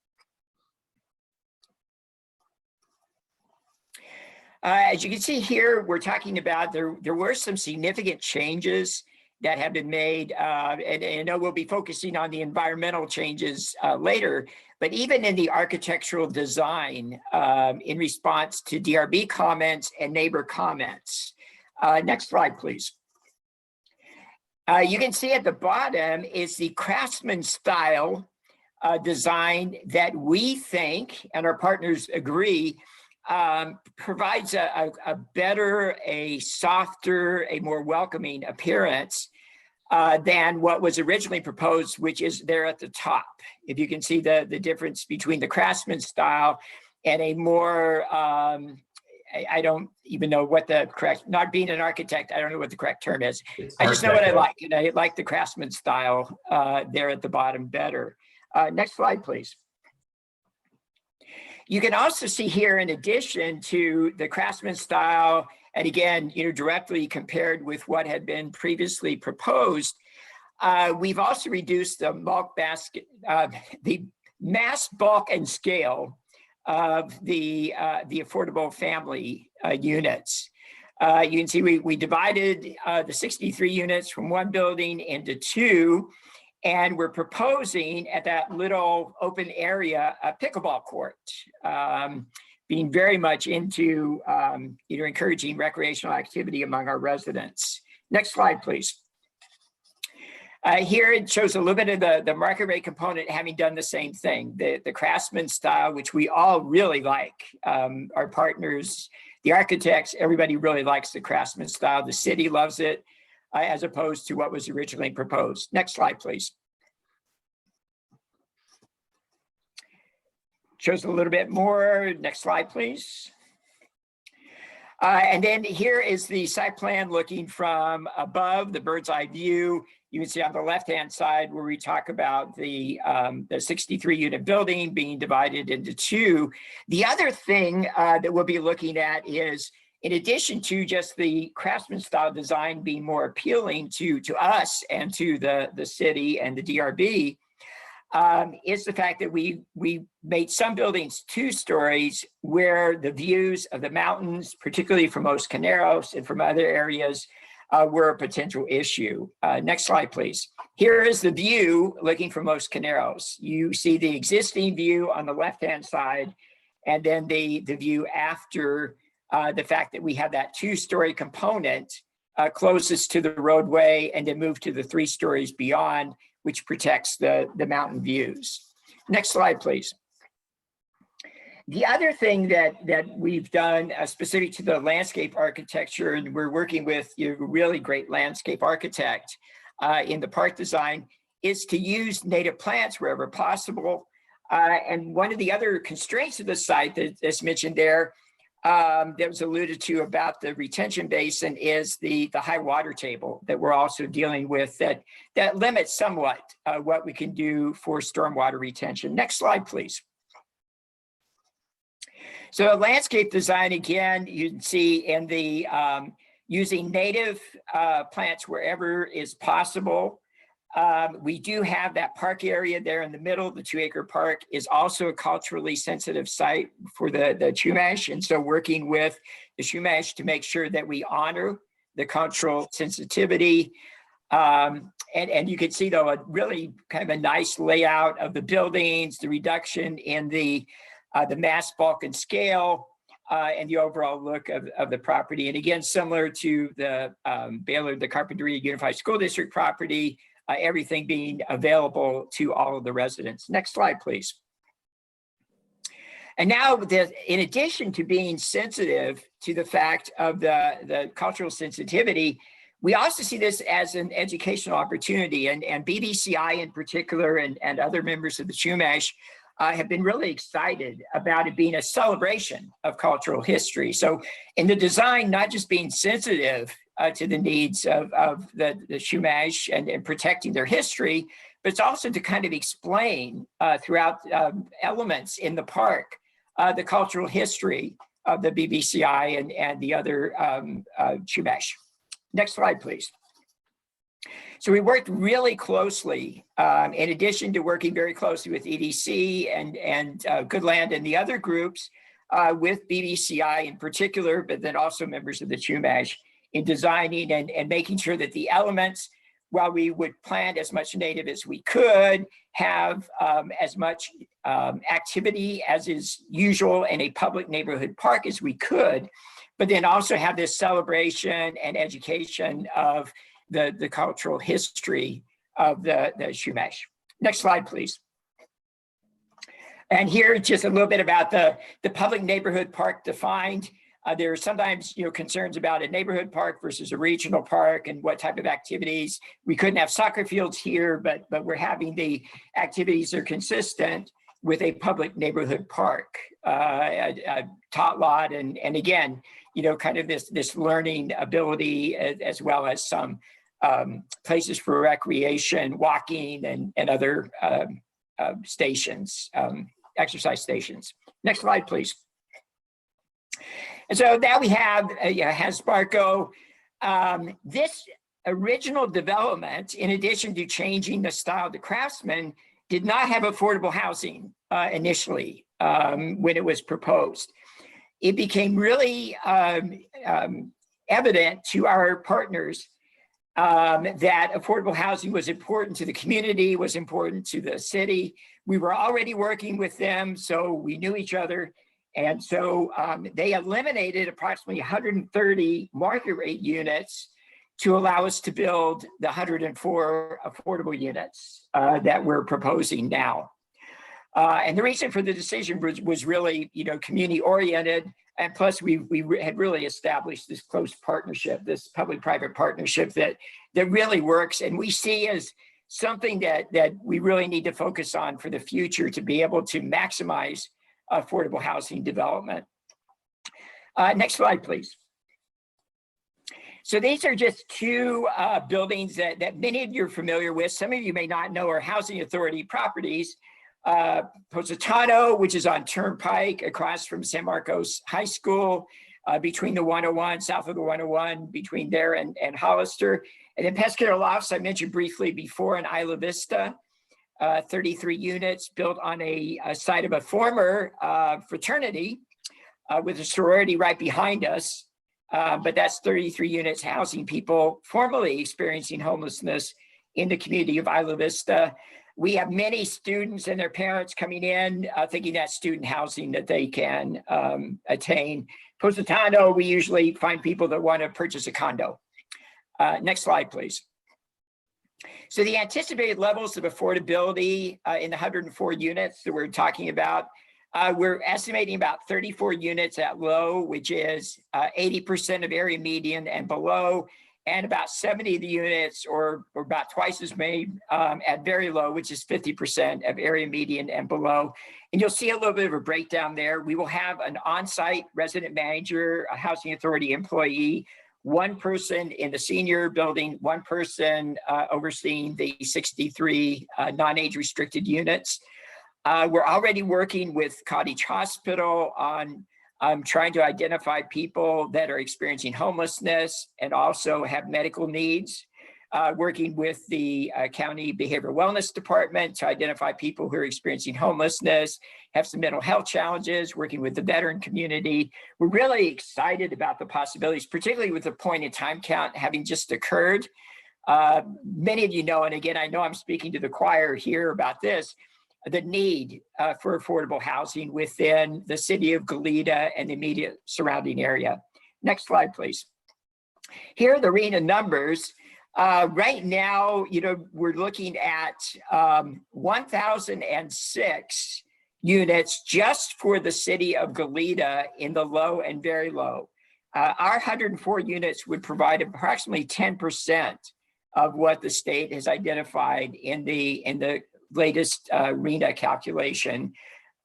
S6: As you can see here, we're talking about there were some significant changes that have been made, and I know we'll be focusing on the environmental changes later, but even in the architectural design in response to DRB comments and neighbor comments. Next slide, please. You can see at the bottom is the craftsman style design that we think, and our partners agree, provides a better, a softer, a more welcoming appearance than what was originally proposed, which is there at the top. If you can see the difference between the craftsman style and a more, I don't even know what the correct, not being an architect, I don't know what the correct term is. I just know what I like, and I like the craftsman style there at the bottom better. Next slide, please. You can also see here, in addition to the craftsman style, and again, directly compared with what had been previously proposed, we've also reduced the bulk basket, the mass, bulk, and scale of the affordable family units. You can see we divided the 63 units from one building into two, and we're proposing at that little open area a pickleball court, being very much into encouraging recreational activity among our residents. Next slide, please. Here it shows a little bit of the market rate component having done the same thing, the craftsman style, which we all really like. Our partners, the architects, everybody really likes the craftsman style. The city loves it, as opposed to what was originally proposed. Next slide, please. Shows a little bit more. Next slide, please. And then here is the site plan looking from above, the bird's eye view. You can see on the left-hand side where we talk about the 63 unit building being divided into two. The other thing that we'll be looking at is, in addition to just the craftsman style design being more appealing to us and to the city and the DRB, is the fact that we made some buildings 2 stories where the views of the mountains, particularly from Los Caneros and from other areas, were a potential issue. Next slide, please. Here is the view looking from Los Caneros. You see the existing view on the left-hand side, and then the view after the fact that we have that 2-story component closest to the roadway, and then move to the 3 stories beyond, which protects the mountain views. Next slide, please. The other thing that we've done specific to the landscape architecture, and we're working with a really great landscape architect in the park design, is to use native plants wherever possible. And one of the other constraints of the site that's mentioned there, that was alluded to about the retention basin, is the high water table that we're also dealing with that limits somewhat what we can do for stormwater retention. Next slide, please. So landscape design, again, you can see in the using native plants wherever is possible. We do have that park area there in the middle. The 2-acre park is also a culturally sensitive site for the Chumash. And so working with the Chumash to make sure that we honor the cultural sensitivity. And you can see, though, a really kind of a nice layout of the buildings, the reduction in the mass, bulk, and scale, and the overall look of the property. And again, similar to the Bailard, the Carpinteria Unified School District property, everything being available to all of the residents. Next slide, please. And now, in addition to being sensitive to the fact of the cultural sensitivity, we also see this as an educational opportunity, and BBCI in particular, and other members of the Chumash have been really excited about it being a celebration of cultural history. So in the design, not just being sensitive to the needs of the Chumash and protecting their history, but it's also to kind of explain throughout elements in the park the cultural history of the BBCI and the other Chumash. Next slide, please. So we worked really closely, in addition to working very closely with EDC and Good Land and the other groups, with BBCI in particular, but then also members of the Chumash, in designing and making sure that the elements, while we would plant as much native as we could, have as much activity as is usual in a public neighborhood park as we could, but then also have this celebration and education of the cultural history of the Chumash. Next slide, please. And here, just a little bit about the public neighborhood park defined. There are sometimes, concerns about a neighborhood park versus a regional park and what type of activities. We couldn't have soccer fields here, but we're having the activities that are consistent with a public neighborhood park, a tot lot, and again, kind of this learning ability, as well as some places for recreation, walking, and other stations, exercise stations. Next slide, please. And so now we have Hasparco. This original development, in addition to changing the style of the Craftsman, did not have affordable housing initially when it was proposed. It became really evident to our partners that affordable housing was important to the community, was important to the city. We were already working with them, so we knew each other. And so they eliminated approximately 130 market rate units to allow us to build the 104 affordable units that we're proposing now. And the reason for the decision was really, community oriented. And plus we had really established this close partnership, this public-private partnership that really works. And we see as something that we really need to focus on for the future to be able to maximize affordable housing development. Next slide, please. So these are just two buildings that many of you are familiar with. Some of you may not know are Housing Authority properties. Positano, which is on Turnpike across from San Marcos High School, between the 101, south of the 101, between there and Hollister. And then Pescadero Lofts, I mentioned briefly before, in Isla Vista, 33 units built on a site of a former fraternity with a sorority right behind us. But that's 33 units housing people formerly experiencing homelessness in the community of Isla Vista. We have many students and their parents coming in thinking that's student housing that they can attain. Positano, we usually find people that want to purchase a condo. Next slide, please. So the anticipated levels of affordability in the 104 units that we're talking about, we're estimating about 34 units at low, which is 80% of area median and below, and about 70 of the units, or about twice as many at very low, which is 50% of area median and below. And you'll see a little bit of a breakdown there. We will have an on-site resident manager, a housing authority employee, one person in the senior building, one person overseeing the 63 non-age restricted units. We're already working with Cottage Hospital on trying to identify people that are experiencing homelessness and also have medical needs. Working with the County Behavioral Wellness Department to identify people who are experiencing homelessness, have some mental health challenges, working with the veteran community. We're really excited about the possibilities, particularly with the point in time count having just occurred. Many of you know, and again, I know I'm speaking to the choir here about this, the need for affordable housing within the city of Goleta and the immediate surrounding area. Next slide, please. Here are the RHNA numbers. Right now, we're looking at 1,006 units just for the city of Goleta in the low and very low. Our 104 units would provide approximately 10% of what the state has identified in the latest RENA calculation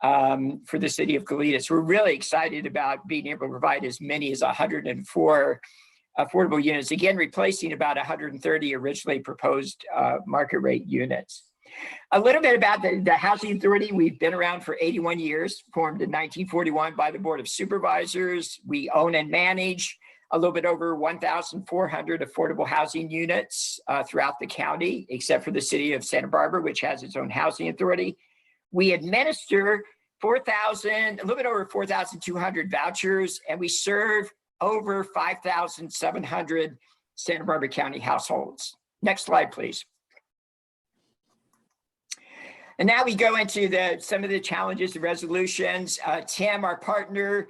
S6: for the city of Goleta. So we're really excited about being able to provide as many as 104 affordable units, again, replacing about 130 originally proposed market rate units. A little bit about the Housing Authority. We've been around for 81 years, formed in 1941 by the Board of Supervisors. We own and manage a little bit over 1,400 affordable housing units throughout the county, except for the city of Santa Barbara, which has its own housing authority. We administer a little bit over 4,200 vouchers, and we serve over 5,700 Santa Barbara County households. Next slide, please. And now we go into some of the challenges and resolutions. Tim, our partner,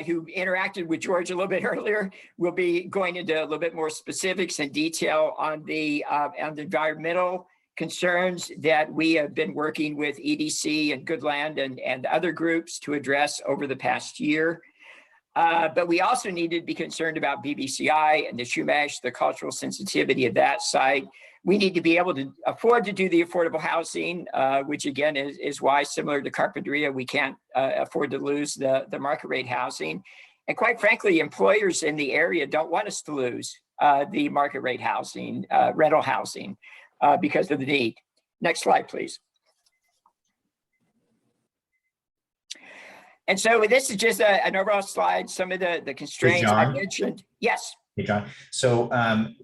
S6: who interacted with George a little bit earlier, will be going into a little bit more specifics and detail on the environmental concerns that we have been working with EDC and Goodland and other groups to address over the past year. But we also needed to be concerned about BBCI and the Chumash, the cultural sensitivity of that site. We need to be able to afford to do the affordable housing, which again is why, similar to Carpinteria, we can't afford to lose the market rate housing. And quite frankly, employers in the area don't want us to lose the market rate housing, rental housing, because of the need. Next slide, please. And so this is just an overall slide, some of the constraints I mentioned. Yes.
S9: Hey, John. So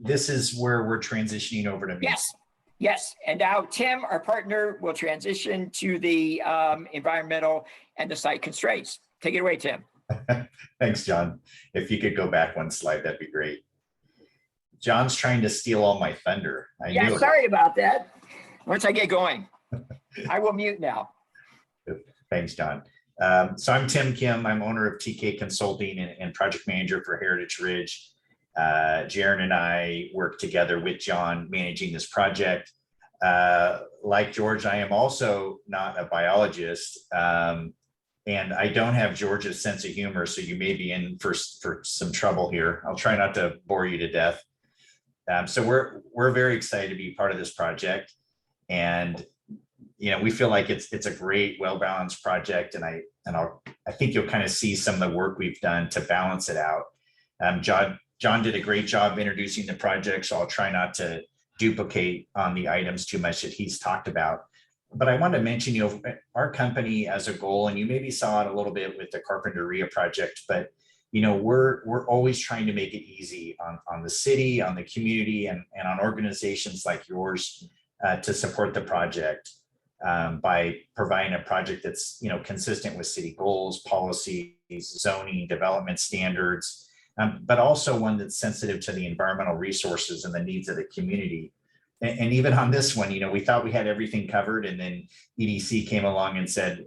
S9: this is where we're transitioning over to me.
S6: Yes. Yes. And now Tim, our partner, will transition to the environmental and the site constraints. Take it away, Tim.
S9: Thanks, John. If you could go back one slide, that'd be great. John's trying to steal all my thunder.
S6: Yeah, sorry about that. Once I get going, I will mute now.
S9: Thanks, John. So I'm Tim Kim. I'm owner of TK Consulting and project manager for Heritage Ridge. Jaron and I work together with John managing this project. Like George, I am also not a biologist, and I don't have George's sense of humor, so you may be in for some trouble here. I'll try not to bore you to death. So we're very excited to be part of this project, and we feel like it's a great, well-balanced project, and I think you'll kind of see some of the work we've done to balance it out. John did a great job introducing the project, so I'll try not to duplicate on the items too much that he's talked about. But I want to mention, our company as a goal, and you maybe saw it a little bit with the Carpinteria project, but we're always trying to make it easy on the city, on the community, and on organizations like yours to support the project by providing a project that's consistent with city goals, policies, zoning, development standards. But also one that's sensitive to the environmental resources and the needs of the community. And even on this one, we thought we had everything covered, and then EDC came along and said,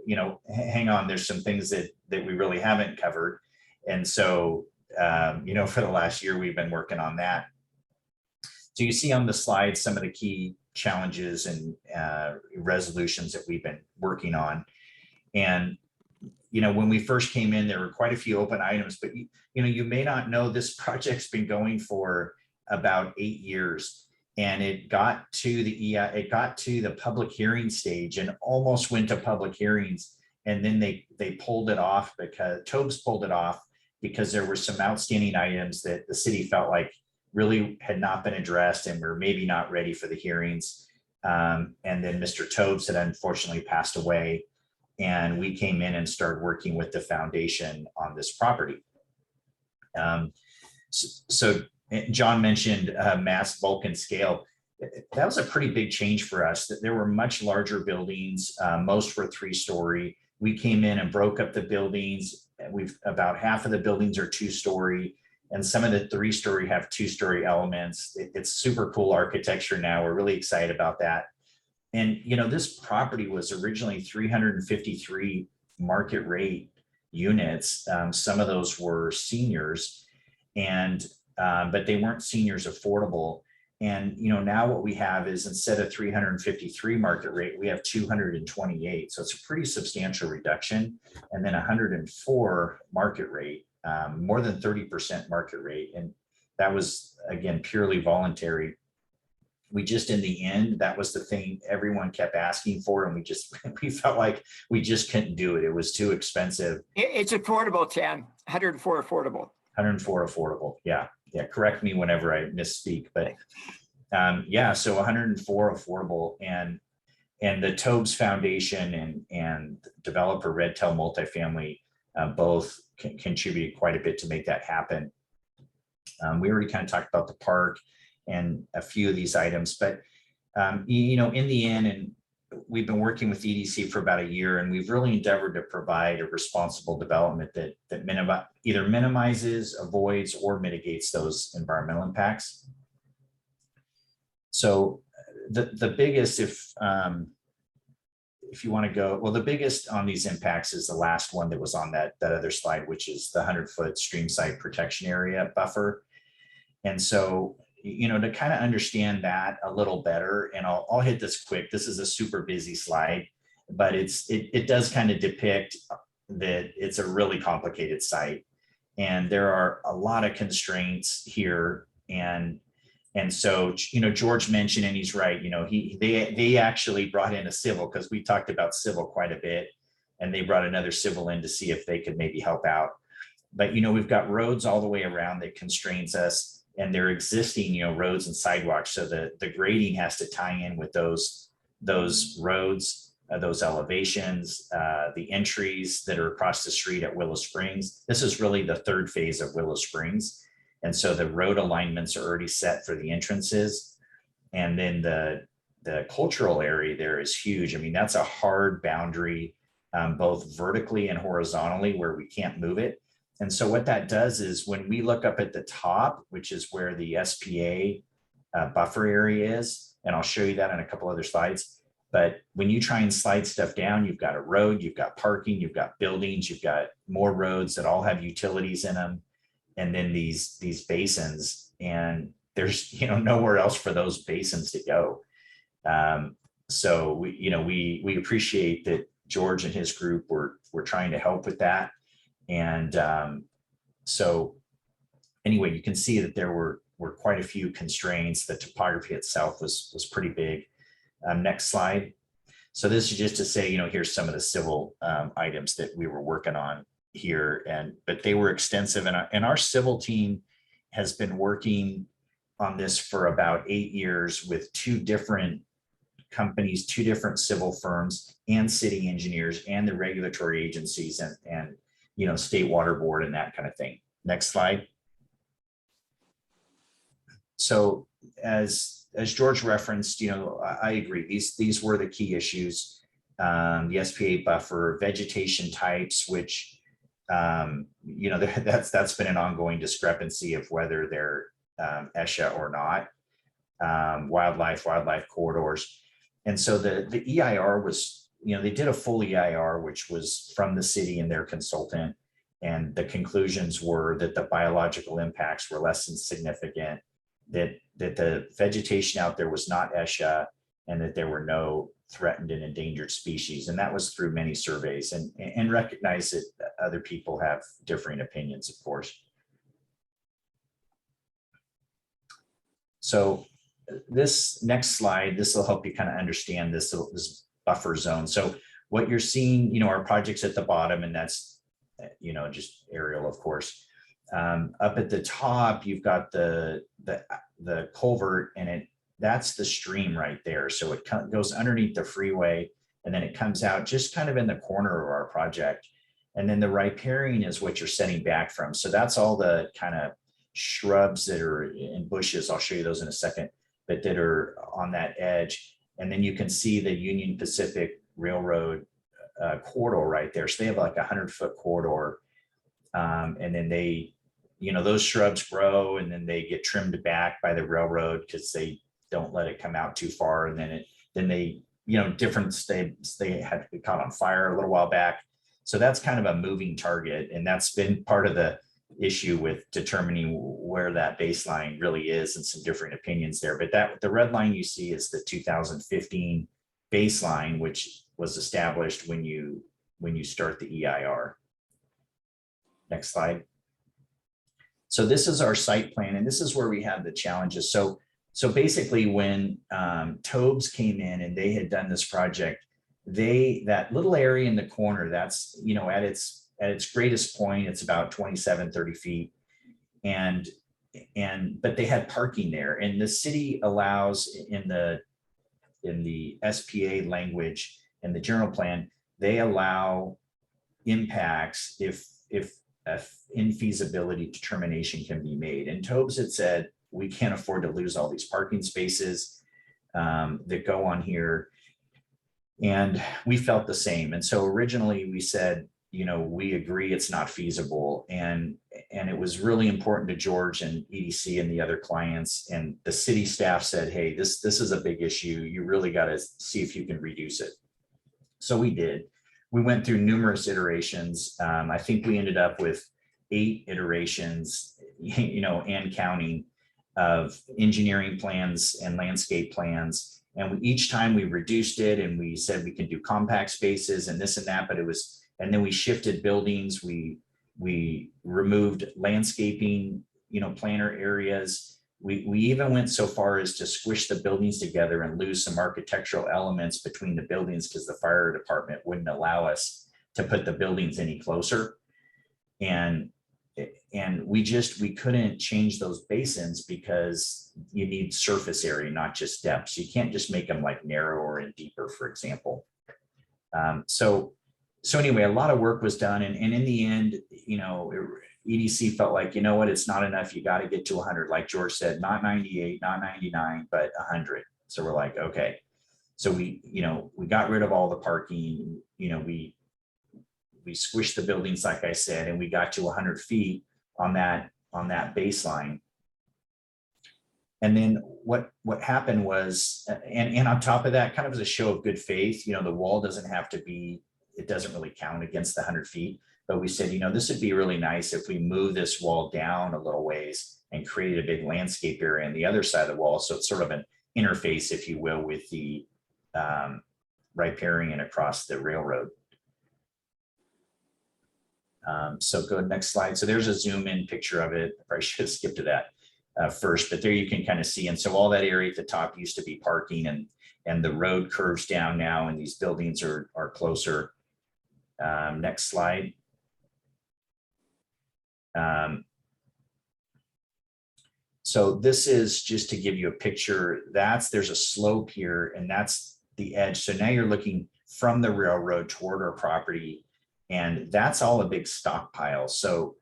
S9: hang on, there's some things that we really haven't covered. And so, for the last year, we've been working on that. So you see on the slide some of the key challenges and resolutions that we've been working on. And when we first came in, there were quite a few open items, but you may not know this project's been going for about 8 years, and it got to the public hearing stage and almost went to public hearings, and then they pulled it off because Tobes pulled it off because there were some outstanding items that the city felt like really had not been addressed and were maybe not ready for the hearings. And then Mr. Tobes had unfortunately passed away, and we came in and started working with the foundation on this property. So John mentioned mass, bulk, and scale. That was a pretty big change for us. That there were much larger buildings. Most were 3-story. We came in and broke up the buildings. About half of the buildings are 2-story, and some of the 3-story have 2-story elements. It's super cool architecture now. We're really excited about that. And this property was originally 353 market rate units. Some of those were seniors, but they weren't seniors affordable. And, now what we have is instead of 353 market rate, we have 228. So it's a pretty substantial reduction. And then 104 market rate, more than 30% market rate. And that was, again, purely voluntary. We just, in the end, that was the thing everyone kept asking for. And we felt like we just couldn't do it. It was too expensive.
S6: It's affordable, Tim. 104 affordable.
S9: 104 affordable. Yeah. Correct me whenever I misspeak, but so 104 affordable, and the Tobes Foundation and developer Redtail Multifamily both contributed quite a bit to make that happen. We already kind of talked about the park and a few of these items, but in the end, and we've been working with EDC for about a year, and we've really endeavored to provide a responsible development that either minimizes, avoids, or mitigates those environmental impacts. So the biggest, if you want to go, well, the biggest on these impacts is the last one that was on that other slide, which is the 100-foot streamside protection area buffer. And so, to kind of understand that a little better, and I'll hit this quick. This is a super busy slide, but it does kind of depict that it's a really complicated site, and there are a lot of constraints here. And so, George mentioned, and he's right, they actually brought in a civil, because we talked about civil quite a bit, and they brought another civil in to see if they could maybe help out. But, we've got roads all the way around that constrains us, and they're existing, roads and sidewalks. So the grading has to tie in with those roads, those elevations, the entries that are across the street at Willow Springs. This is really the third phase of Willow Springs. And so the road alignments are already set for the entrances. And then the cultural area there is huge. I mean, that's a hard boundary, both vertically and horizontally, where we can't move it. And so what that does is, when we look up at the top, which is where the SPA buffer area is, and I'll show you that in a couple other slides. But when you try and slide stuff down, you've got a road, you've got parking, you've got buildings, you've got more roads that all have utilities in them. And then these basins, and there's nowhere else for those basins to go. So we appreciate that George and his group were trying to help with that. And so anyway, you can see that there were quite a few constraints. The topography itself was pretty big. Next slide. So this is just to say, here's some of the civil items that we were working on here, but they were extensive, and our civil team has been working on this for about 8 years with 2 different companies, 2 different civil firms, and city engineers, and the regulatory agencies, and state water board, and that kind of thing. Next slide. So as George referenced, I agree, these were the key issues. The SPA buffer, vegetation types, which that's been an ongoing discrepancy of whether they're ESHA or not. Wildlife corridors. And so the EIR was, they did a full EIR, which was from the city and their consultant. And the conclusions were that the biological impacts were less than significant, that the vegetation out there was not ESHA, and that there were no threatened and endangered species. And that was through many surveys, and recognize that other people have differing opinions, of course. So this next slide, this will help you kind of understand this buffer zone. So what you're seeing, our projects at the bottom, and that's, just aerial, of course. Up at the top, you've got the culvert, and that's the stream right there. So it goes underneath the freeway, and then it comes out just kind of in the corner of our project. And then the riparian is what you're setting back from. So that's all the kind of shrubs that are in bushes. I'll show you those in a second, but that are on that edge. And then you can see the Union Pacific Railroad corridor right there. So they have like a 100-foot corridor. And then they, those shrubs grow, and then they get trimmed back by the railroad because they don't let it come out too far. And then they they had to be caught on fire a little while back. So that's kind of a moving target. And that's been part of the issue with determining where that baseline really is and some different opinions there. But the red line you see is the 2015 baseline, which was established when you start the EIR. Next slide. So this is our site plan, and this is where we have the challenges. So basically when Tobes came in and they had done this project, that little area in the corner, that's, you know, at its greatest point, it's about 27, 30 feet. But they had parking there, and the city allows in the SPA language and the general plan, they allow impacts if infeasibility determination can be made. And Tobes had said, we can't afford to lose all these parking spaces that go on here. And we felt the same. And so originally we said, you know, we agree it's not feasible. And it was really important to George and EDC and the other clients. And the city staff said, hey, this is a big issue. You really got to see if you can reduce it. So we did. We went through numerous iterations. I think we ended up with 8 iterations, you know, and counting, of engineering plans and landscape plans. And each time we reduced it, and we said we can do compact spaces and this and that, but and then we shifted buildings. We removed landscaping, you know, planner areas. We even went so far as to squish the buildings together and lose some architectural elements between the buildings because the fire department wouldn't allow us to put the buildings any closer. And we couldn't change those basins because you need surface area, not just depth. So you can't just make them like narrower and deeper, for example. So anyway, a lot of work was done. And in the end, you know, EDC felt like, you know what, it's not enough. You got to get to 100. Like George said, not 98, not 99, but 100. So we're like, okay. So we got rid of all the parking, you know, we squished the buildings, like I said, and we got to 100 feet on that baseline. And then what happened was, and on top of that, kind of as a show of good faith, you know, the wall doesn't have to be, it doesn't really count against the 100 feet. But we said, you know, this would be really nice if we move this wall down a little ways and created a big landscape area on the other side of the wall. So it's sort of an interface, if you will, with the riparian across the railroad. So go next slide. So there's a zoom in picture of it. I probably should have skipped to that first, but there you can kind of see. And so all that area at the top used to be parking, and the road curves down now, and these buildings are closer. Next slide. So this is just to give you a picture. There's a slope here, and that's the edge. So now you're looking from the railroad toward our property, and that's all a big stockpile. So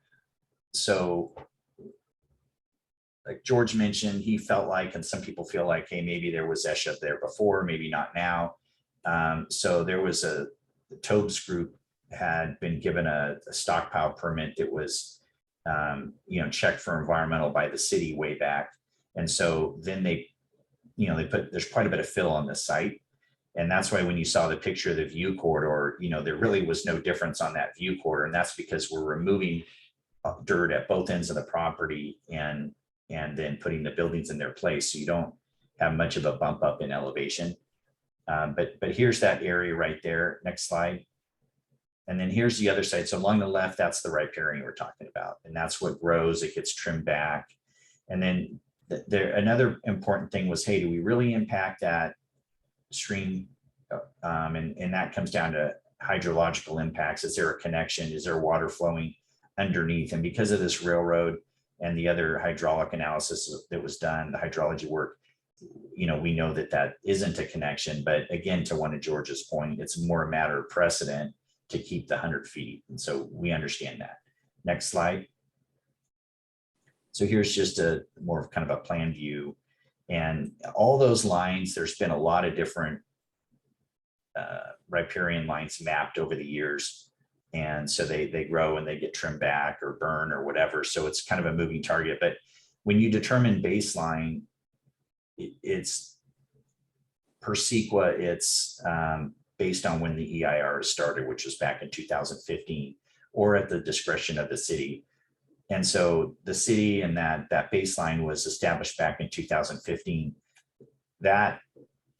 S9: like George mentioned, he felt like, and some people feel like, hey, maybe there was ESHA there before, maybe not now. So there was the Tobes group had been given a stockpile permit that was, you know, checked for environmental by the city way back. And so then there's quite a bit of fill on the site. And that's why when you saw the picture of the view corridor, you know, there really was no difference on that view corridor. And that's because we're removing dirt at both ends of the property and then putting the buildings in their place. So you don't have much of a bump up in elevation. But here's that area right there. Next slide. And then here's the other side. So along the left, that's the riparian we're talking about. And that's what grows, it gets trimmed back. And then another important thing was, hey, do we really impact that stream? And that comes down to hydrological impacts. Is there a connection? Is there water flowing underneath? And because of this railroad and the other hydraulic analysis that was done, the hydrology work, you know, we know that isn't a connection. But again, to one of George's point, it's more a matter of precedent to keep the 100 feet. And so we understand that. Next slide. So here's just a more of kind of a plan view. And all those lines, there's been a lot of different riparian lines mapped over the years. And so they grow and they get trimmed back or burn or whatever. So it's kind of a moving target. But when you determine baseline, it's per CEQA, it's based on when the EIR started, which was back in 2015, or at the discretion of the city. And so the city and that baseline was established back in 2015.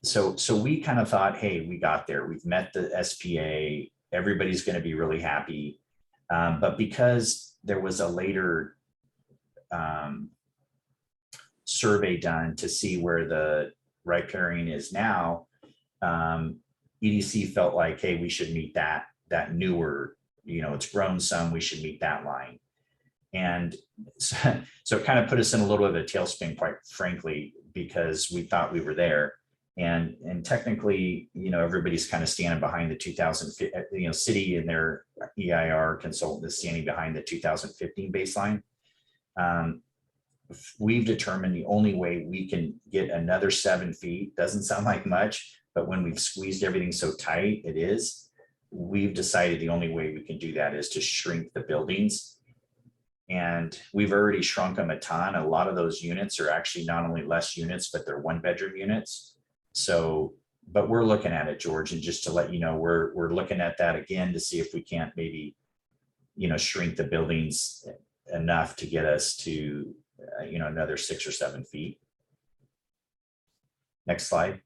S9: So we kind of thought, hey, we got there. We've met the SPA. Everybody's going to be really happy. But because there was a later survey done to see where the riparian is now, EDC felt like, hey, we should meet that newer, it's grown some, we should meet that line. And so it kind of put us in a little bit of a tailspin, quite frankly, because we thought we were there. And technically, everybody's kind of standing behind the 2015, city and their EIR consultant is standing behind the 2015 baseline. We've determined the only way we can get another 7 feet, doesn't sound like much, but when we've squeezed everything so tight, it is. We've decided the only way we can do that is to shrink the buildings. And we've already shrunk them a ton. A lot of those units are actually not only less units, but they're 1-bedroom units. So, but we're looking at it, George, and just to let you know, we're looking at that again to see if we can't maybe, shrink the buildings enough to get us to, another 6 or 7 feet. Next slide.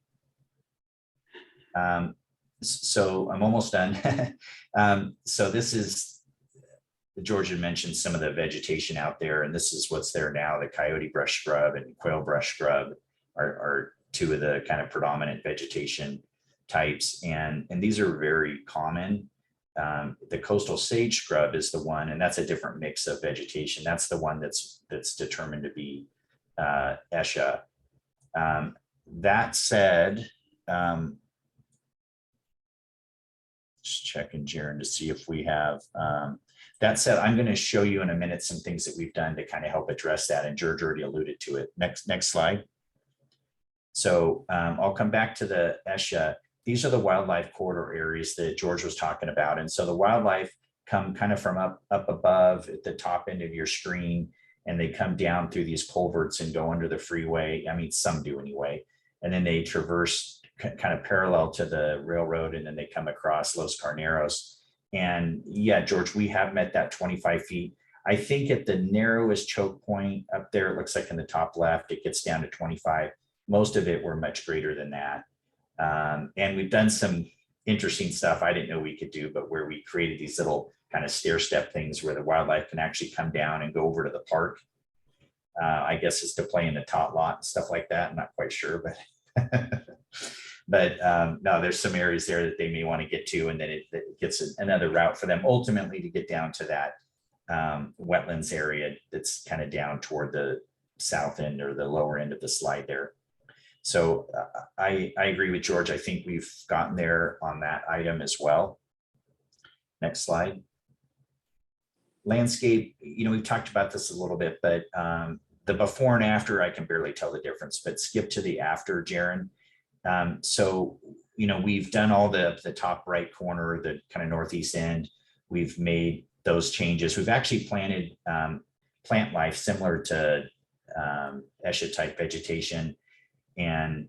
S9: So I'm almost done. So this is, George had mentioned some of the vegetation out there, and this is what's there now. The coyote brush scrub and quail brush scrub are two of the kind of predominant vegetation types. And these are very common. The coastal sage scrub is the one, and that's a different mix of vegetation. That's the one that's determined to be ESHA. That said, just checking Jaron to see if we have, that said, I'm going to show you in a minute some things that we've done to kind of help address that. And George already alluded to it. Next slide. So I'll come back to the ESHA. These are the wildlife corridor areas that George was talking about. And so the wildlife come kind of from up above at the top end of your screen, and they come down through these culverts and go under the freeway. I mean, some do anyway. And then they traverse kind of parallel to the railroad, and then they come across Los Carneros. And yeah, George, we have met that 25 feet. I think at the narrowest choke point up there, it looks like in the top left, it gets down to 25. Most of it were much greater than that. And we've done some interesting stuff I didn't know we could do, but where we created these little kind of stair step things where the wildlife can actually come down and go over to the park. I guess it's to play in the tot lot and stuff like that. I'm not quite sure, but but no, there's some areas there that they may want to get to, and then it gets another route for them ultimately to get down to that wetlands area that's kind of down toward the south end or the lower end of the slide there. So I agree with George. I think we've gotten there on that item as well. Next slide. Landscape, we've talked about this a little bit, but the before and after, I can barely tell the difference, but skip to the after, Jaron. So, we've done all the top right corner, the kind of northeast end. We've made those changes. We've actually planted plant life similar to ESHA type vegetation. And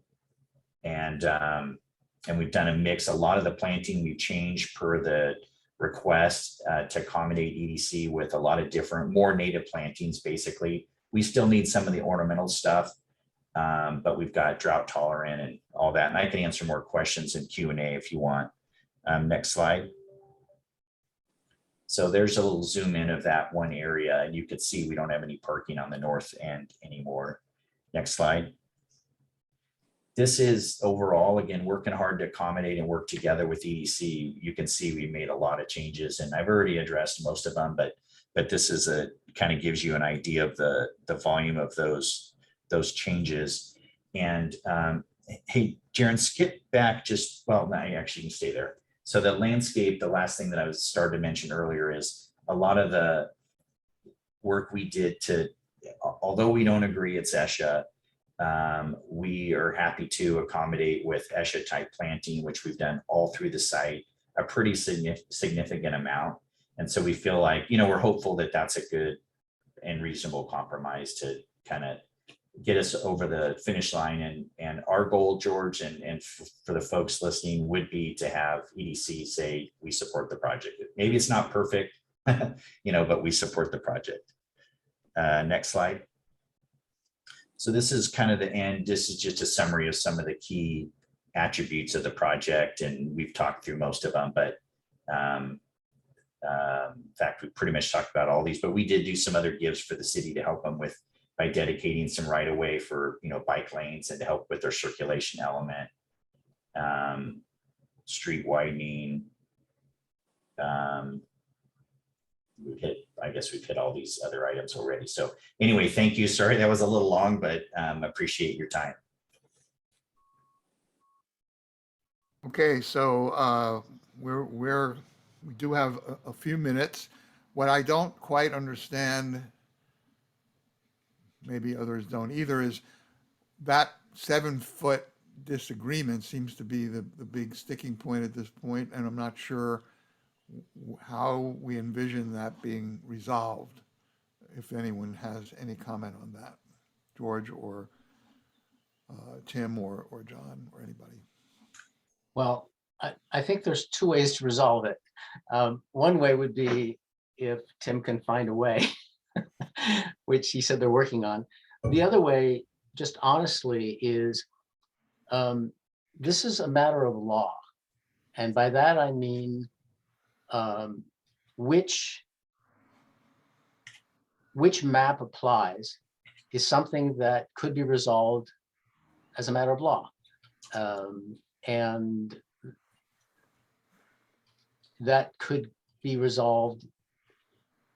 S9: we've done a mix. A lot of the planting we've changed per the request to accommodate EDC with a lot of more native plantings. Basically, we still need some of the ornamental stuff, but we've got drought tolerant and all that. And I can answer more questions in Q&A if you want. Next slide. So there's a little zoom in of that one area, and you can see we don't have any parking on the north end anymore. Next slide. This is overall, again, working hard to accommodate and work together with EDC. You can see we made a lot of changes, and I've already addressed most of them, but this is kind of gives you an idea of the volume of those changes. And hey, Jaron, skip back well, no, you actually can stay there. So the landscape, the last thing that I was started to mention earlier is a lot of the work we did although we don't agree it's ESHA, we are happy to accommodate with ESHA type planting, which we've done all through the site, a pretty significant amount. And so we feel like, we're hopeful that that's a good and reasonable compromise to kind of get us over the finish line. And our goal, George, and for the folks listening, would be to have EDC say, we support the project. Maybe it's not perfect, but we support the project. Next slide. So this is kind of the end. This is just a summary of some of the key attributes of the project, and we've talked through most of them, but in fact, we pretty much talked about all these, but we did do some other gives for the city to help them with, by dedicating some right of way for, bike lanes and to help with their circulation element, street widening. I guess we've hit all these other items already. So anyway, thank you. Sorry, that was a little long, but appreciate your time.
S1: Okay, so we do have a few minutes. What I don't quite understand, maybe others don't either, is that 7-foot disagreement seems to be the big sticking point at this point, and I'm not sure how we envision that being resolved. If anyone has any comment on that, George or Tim or John or anybody.
S8: Well, I think there's two ways to resolve it. One way would be if Tim can find a way, which he said they're working on. The other way, just honestly, is this is a matter of law. And by that, I mean, which map applies is something that could be resolved as a matter of law. And that could be resolved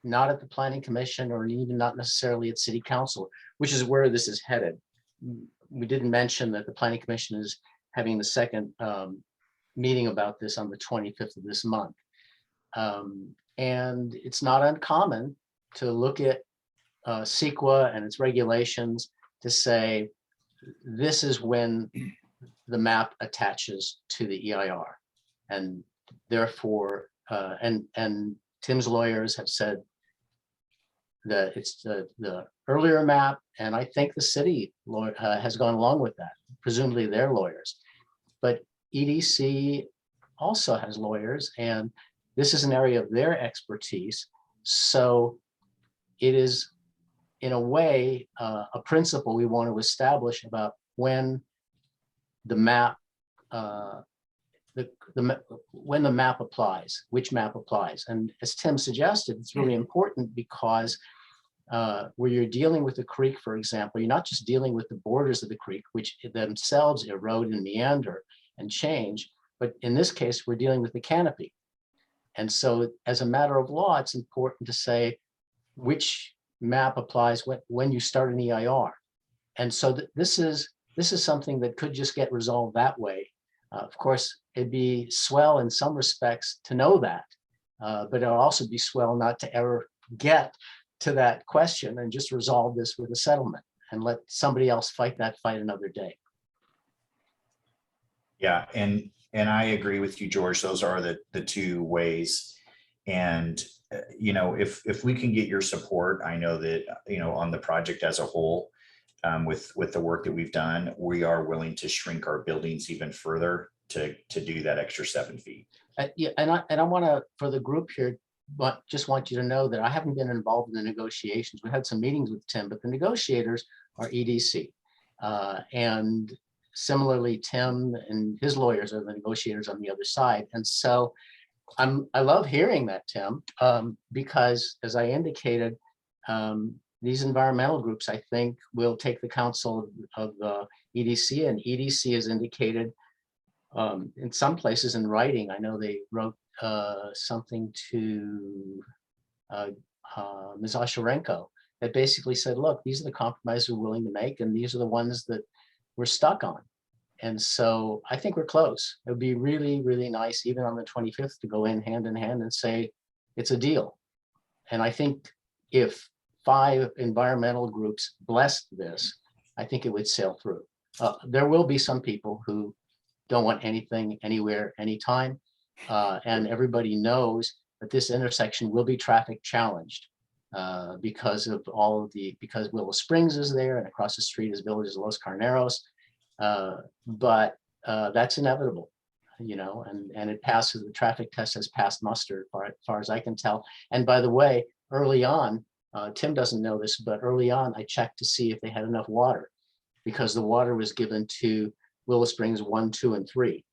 S8: not at the Planning Commission or even not necessarily at City Council, which is where this is headed. We didn't mention that the Planning Commission is having the second meeting about this on the 25th of this month. And it's not uncommon to look at CEQA and its regulations to say, this is when the map attaches to the EIR. And therefore, and Tim's lawyers have said that it's the earlier map, and I think the city has gone along with that, presumably their lawyers. But EDC also has lawyers, and this is an area of their expertise. So it is, in a way, a principle we want to establish about when the map, when the map applies, which map applies. And as Tim suggested, it's really important because where you're dealing with the creek, for example, you're not just dealing with the borders of the creek, which themselves erode and meander and change, but in this case, we're dealing with the canopy. And so as a matter of law, it's important to say which map applies when you start an EIR. And so this is something that could just get resolved that way. Of course, it'd be swell in some respects to know that, but it'll also be swell not to ever get to that question and just resolve this with a settlement and let somebody else fight that fight another day.
S9: Yeah, and I agree with you, George. Those are the two ways. And if we can get your support, I know that on the project as a whole, with the work that we've done, we are willing to shrink our buildings even further to do that extra 7 feet.
S8: Yeah, and I want to, for the group here, but just want you to know that I haven't been involved in the negotiations. We had some meetings with Tim, but the negotiators are EDC. And similarly, Tim and his lawyers are the negotiators on the other side. And so I love hearing that, Tim, because as I indicated, these environmental groups, I think, will take the counsel of the EDC, and EDC has indicated in some places in writing, I know they wrote something to Ms. Osharenko that basically said, look, these are the compromises we're willing to make, and these are the ones that we're stuck on. And so I think we're close. It would be really, really nice, even on the 25th, to go in hand and say, it's a deal. And I think if 5 environmental groups blessed this, I think it would sail through. There will be some people who don't want anything, anywhere, anytime. And everybody knows that this intersection will be traffic challenged because of because Willow Springs is there, and across the street is Villages Los Carneros. But that's inevitable, and it passes, the traffic test has passed muster as far as I can tell. And by the way, early on, Tim doesn't know this, but early on, I checked to see if they had enough water because the water was given to Willow Springs 1, 2, and 3.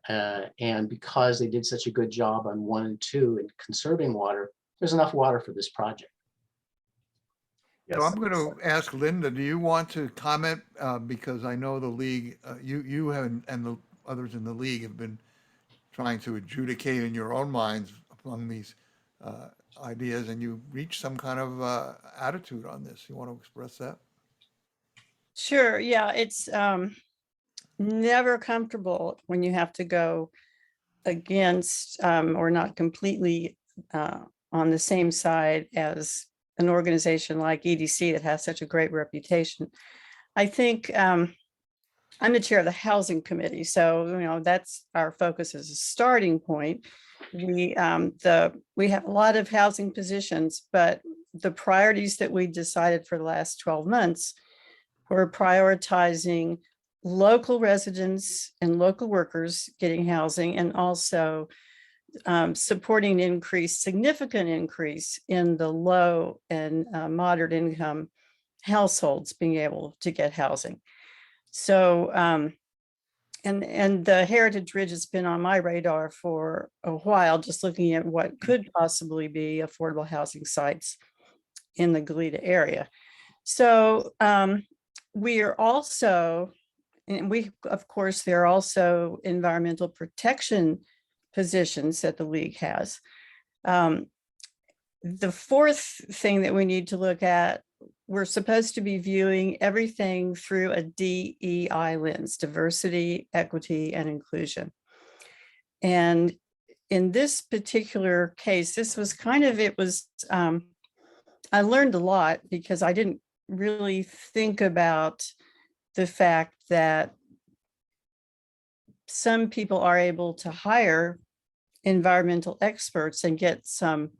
S8: And because they did such a good job on 1 and 2 in conserving water, there's enough water for this project.
S1: So I'm going to ask Linda, do you want to comment? Because I know the league, you have, and the others in the league have been trying to adjudicate in your own minds among these ideas, and you reached some kind of attitude on this. You want to express that?
S11: Sure, yeah, it's never comfortable when you have to go against or not completely on the same side as an organization like EDC that has such a great reputation. I think I'm the chair of the housing committee, so that's our focus as a starting point. We have a lot of housing positions, but the priorities that we decided for the last 12 months were prioritizing local residents and local workers getting housing, and also supporting significant increase in the low and moderate income households being able to get housing. So, and the Heritage Ridge has been on my radar for a while, just looking at what could possibly be affordable housing sites in the Goleta area. So we are also, and of course, there are also environmental protection positions that the league has. The fourth thing that we need to look at, we're supposed to be viewing everything through a DEI lens: diversity, equity, and inclusion. And in this particular case, this was I learned a lot because I didn't really think about the fact that some people are able to hire environmental experts and get some,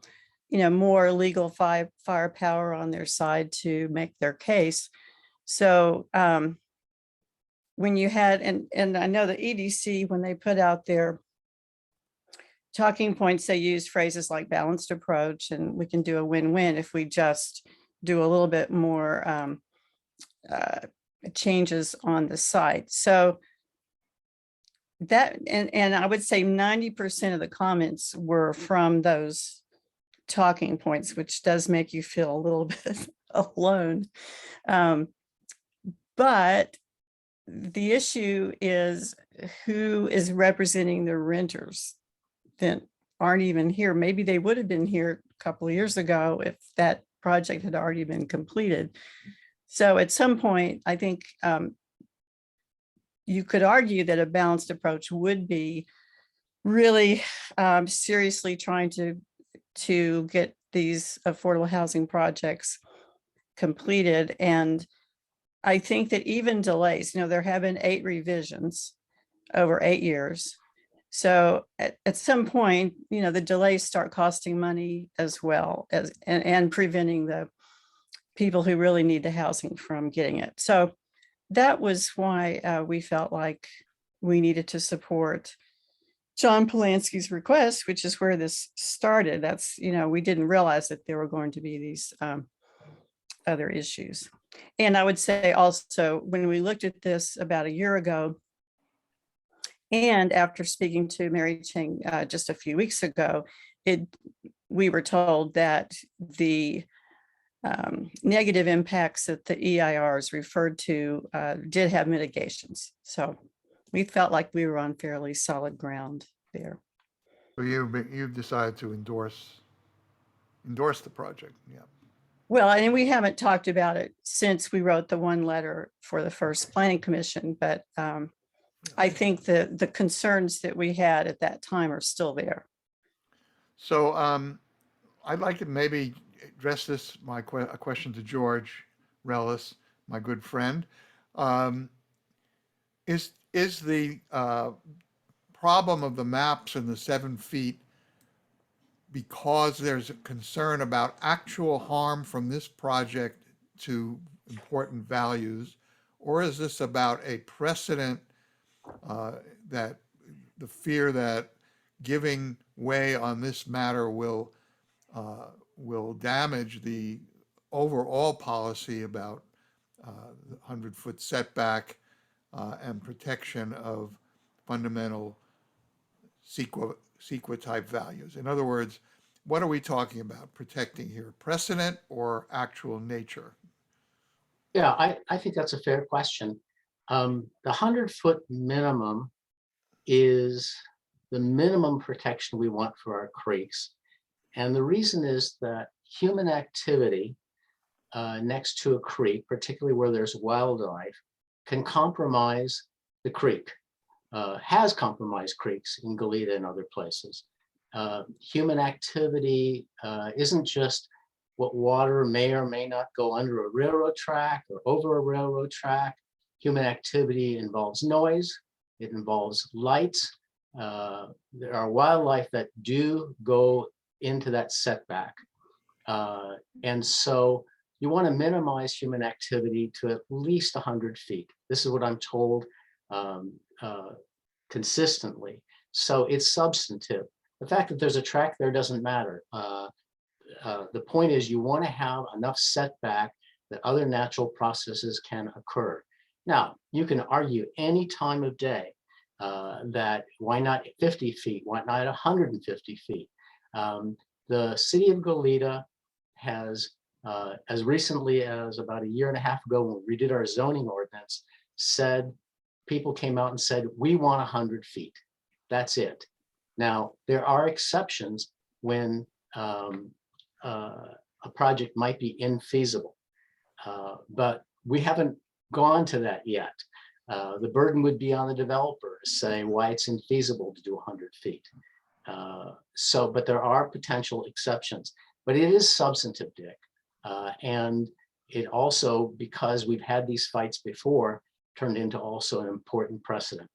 S11: more legal firepower on their side to make their case. So when you had, and I know the EDC, when they put out their talking points, they use phrases like balanced approach, and we can do a win-win if we just do a little bit more changes on the site. So that, and I would say 90% of the comments were from those talking points, which does make you feel a little bit alone. But the issue is who is representing the renters that aren't even here. Maybe they would have been here a couple of years ago if that project had already been completed. So at some point, I think you could argue that a balanced approach would be really seriously trying to get these affordable housing projects completed. And I think that even delays, there have been 8 revisions over 8 years. So at some point, the delays start costing money as well as, and preventing the people who really need the housing from getting it. So that was why we felt like we needed to support John Polanski's request, which is where this started. That's, we didn't realize that there were going to be these other issues. And I would say also, when we looked at this about a year ago, and after speaking to Mary Chang just a few weeks ago, we were told that the negative impacts that the EIRs referred to did have mitigations. So we felt like we were on fairly solid ground there.
S1: So you've decided to endorse the project, yeah.
S11: Well, and we haven't talked about it since we wrote the one letter for the first planning commission, but I think the concerns that we had at that time are still there. So
S1: I'd like to maybe address this, a question to George Rellis, my good friend. Is the problem of the maps and the 7 feet because there's a concern about actual harm from this project to important values, or is this about a precedent that the fear that giving way on this matter will damage the overall policy about the 100-foot setback and protection of fundamental CEQA type values. In other words, what are we talking about protecting here? Precedent or actual nature?
S8: Yeah, I think that's a fair question. The 100-foot minimum is the minimum protection we want for our creeks. And the reason is that human activity next to a creek, particularly where there's wildlife, can compromise the creek, has compromised creeks in Goleta and other places. Human activity isn't just what water may or may not go under a railroad track or over a railroad track. Human activity involves noise, it involves light. There are wildlife that do go into that setback. And so you want to minimize human activity to at least 100 feet. This is what I'm told consistently. So it's substantive. The fact that there's a track there doesn't matter. The point is you want to have enough setback that other natural processes can occur. Now, you can argue any time of day that why not 50 feet? Why not 150 feet? The city of Goleta has, as recently as about a year and a half ago, when we redid our zoning ordinance, said, people came out and said, we want 100 feet. That's it. Now, there are exceptions when a project might be infeasible, but we haven't gone to that yet. The burden would be on the developer to say why it's infeasible to do 100 feet. But there are potential exceptions, but it is substantive, Dick. And it also, because we've had these fights before, turned into also an important precedent.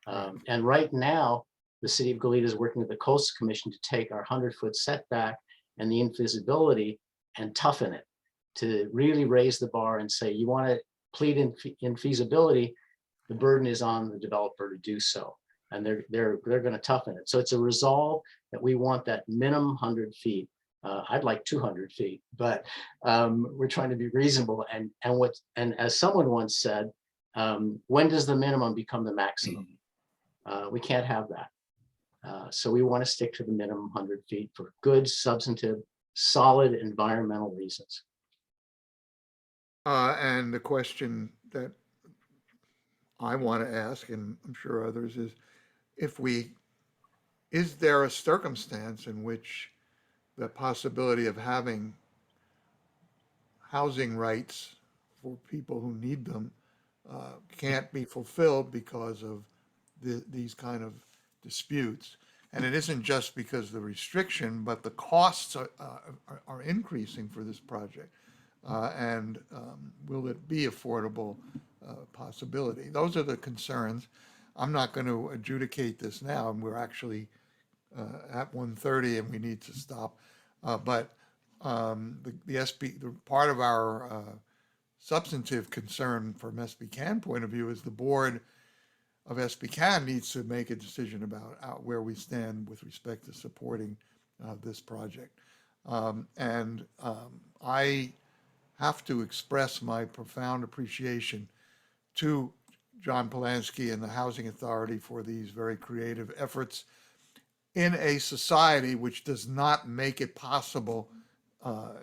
S8: And right now, the city of Goleta is working with the Coastal Commission to take our 100-foot setback and the infeasibility and toughen it to really raise the bar and say, you want to plead infeasibility, the burden is on the developer to do so. And they're going to toughen it. So it's a resolve that we want that minimum 100 feet. I'd like 200 feet, but we're trying to be reasonable. And as someone once said, when does the minimum become the maximum? We can't have that. So we want to stick to the minimum 100 feet for good, substantive, solid environmental reasons.
S1: And the question that I want to ask, and I'm sure others, is is there a circumstance in which the possibility of having housing rights for people who need them can't be fulfilled because of these kind of disputes? And it isn't just because of the restriction, but the costs are increasing for this project. And will it be affordable possibility? Those are the concerns. I'm not going to adjudicate this now, and we're actually at 1:30 and we need to stop. But the part of our substantive concern from SBCAN point of view is the board of SBCAN needs to make a decision about where we stand with respect to supporting this project. I have to express my profound appreciation to John Polanski and the Housing Authority for these very creative efforts in a society which does not make it possible to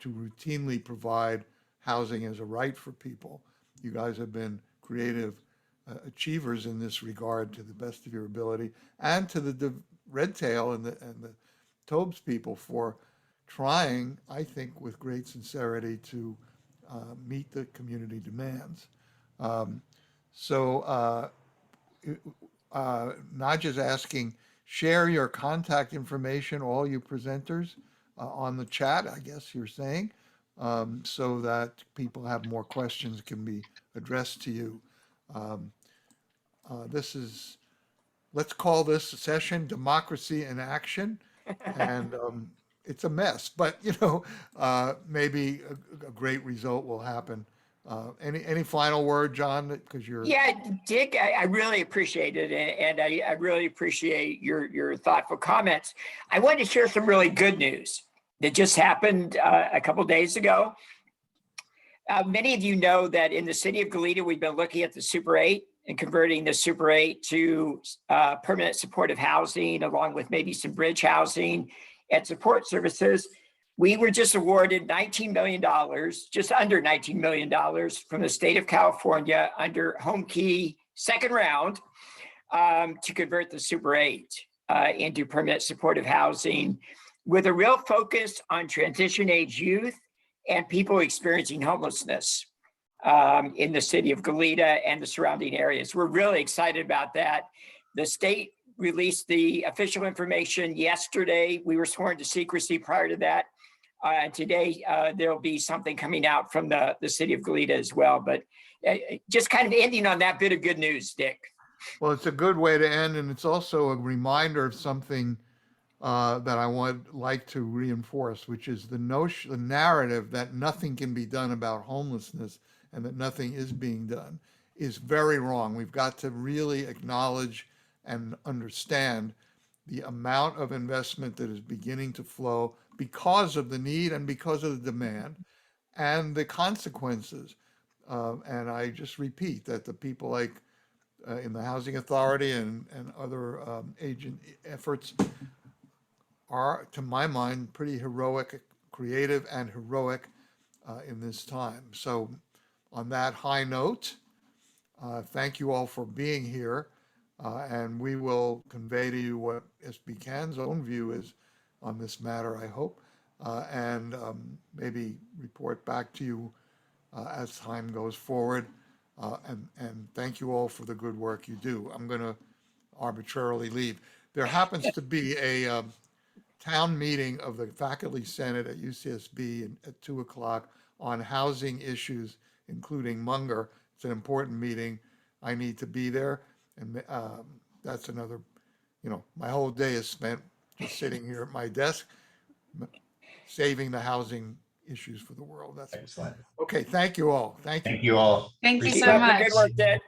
S1: routinely provide housing as a right for people. You guys have been creative achievers in this regard to the best of your ability, and to the Red Tail and the Tobes people for trying, I think, with great sincerity to meet the community demands. Naja's asking, share your contact information, all you presenters, on the chat, I guess you're saying, so that people have more questions can be addressed to you. Let's call this session Democracy in Action. And it's a mess, but maybe a great result will happen. Any final word, John? Because you're
S6: Dick, I really appreciate it, and I really appreciate your thoughtful comments. I wanted to share some really good news that just happened a couple days ago. Many of you know that in the city of Goleta, we've been looking at the Super 8 and converting the Super 8 to permanent supportive housing, along with maybe some bridge housing and support services. We were just awarded $19 million, just under $19 million from the state of California under Home Key second round to convert the Super 8 into permanent supportive housing with a real focus on transition age youth and people experiencing homelessness in the city of Goleta and the surrounding areas. We're really excited about that. The state released the official information yesterday. We were sworn to secrecy prior to that. And today there'll be something coming out from the city of Goleta as well. But just kind of ending on that bit of good news, Dick.
S1: Well, it's a good way to end, and it's also a reminder of something that I would like to reinforce, which is the notion, the narrative that nothing can be done about homelessness and that nothing is being done is very wrong. We've got to really acknowledge and understand the amount of investment that is beginning to flow because of the need and because of the demand and the consequences. And I just repeat that the people like in the Housing Authority and other agent efforts are, to my mind, pretty heroic, creative and heroic in this time. So on that high note, thank you all for being here. And we will convey to you what SBCAN's own view is on this matter, I hope, and maybe report back to you as time goes forward. And thank you all for the good work you do. I'm going to arbitrarily leave. There happens to be a town meeting of the Faculty Senate at UCSB at 2:00 on housing issues, including Munger. It's an important meeting. I need to be there. And that's another, my whole day is spent just sitting here at my desk, saving the housing issues for the world. That's
S9: Excellent.
S1: okay. Thank you all. Thank you.
S9: Thank you all.
S4: Thank you
S6: Keep
S4: so
S6: up the
S4: much.
S6: good work, Dick.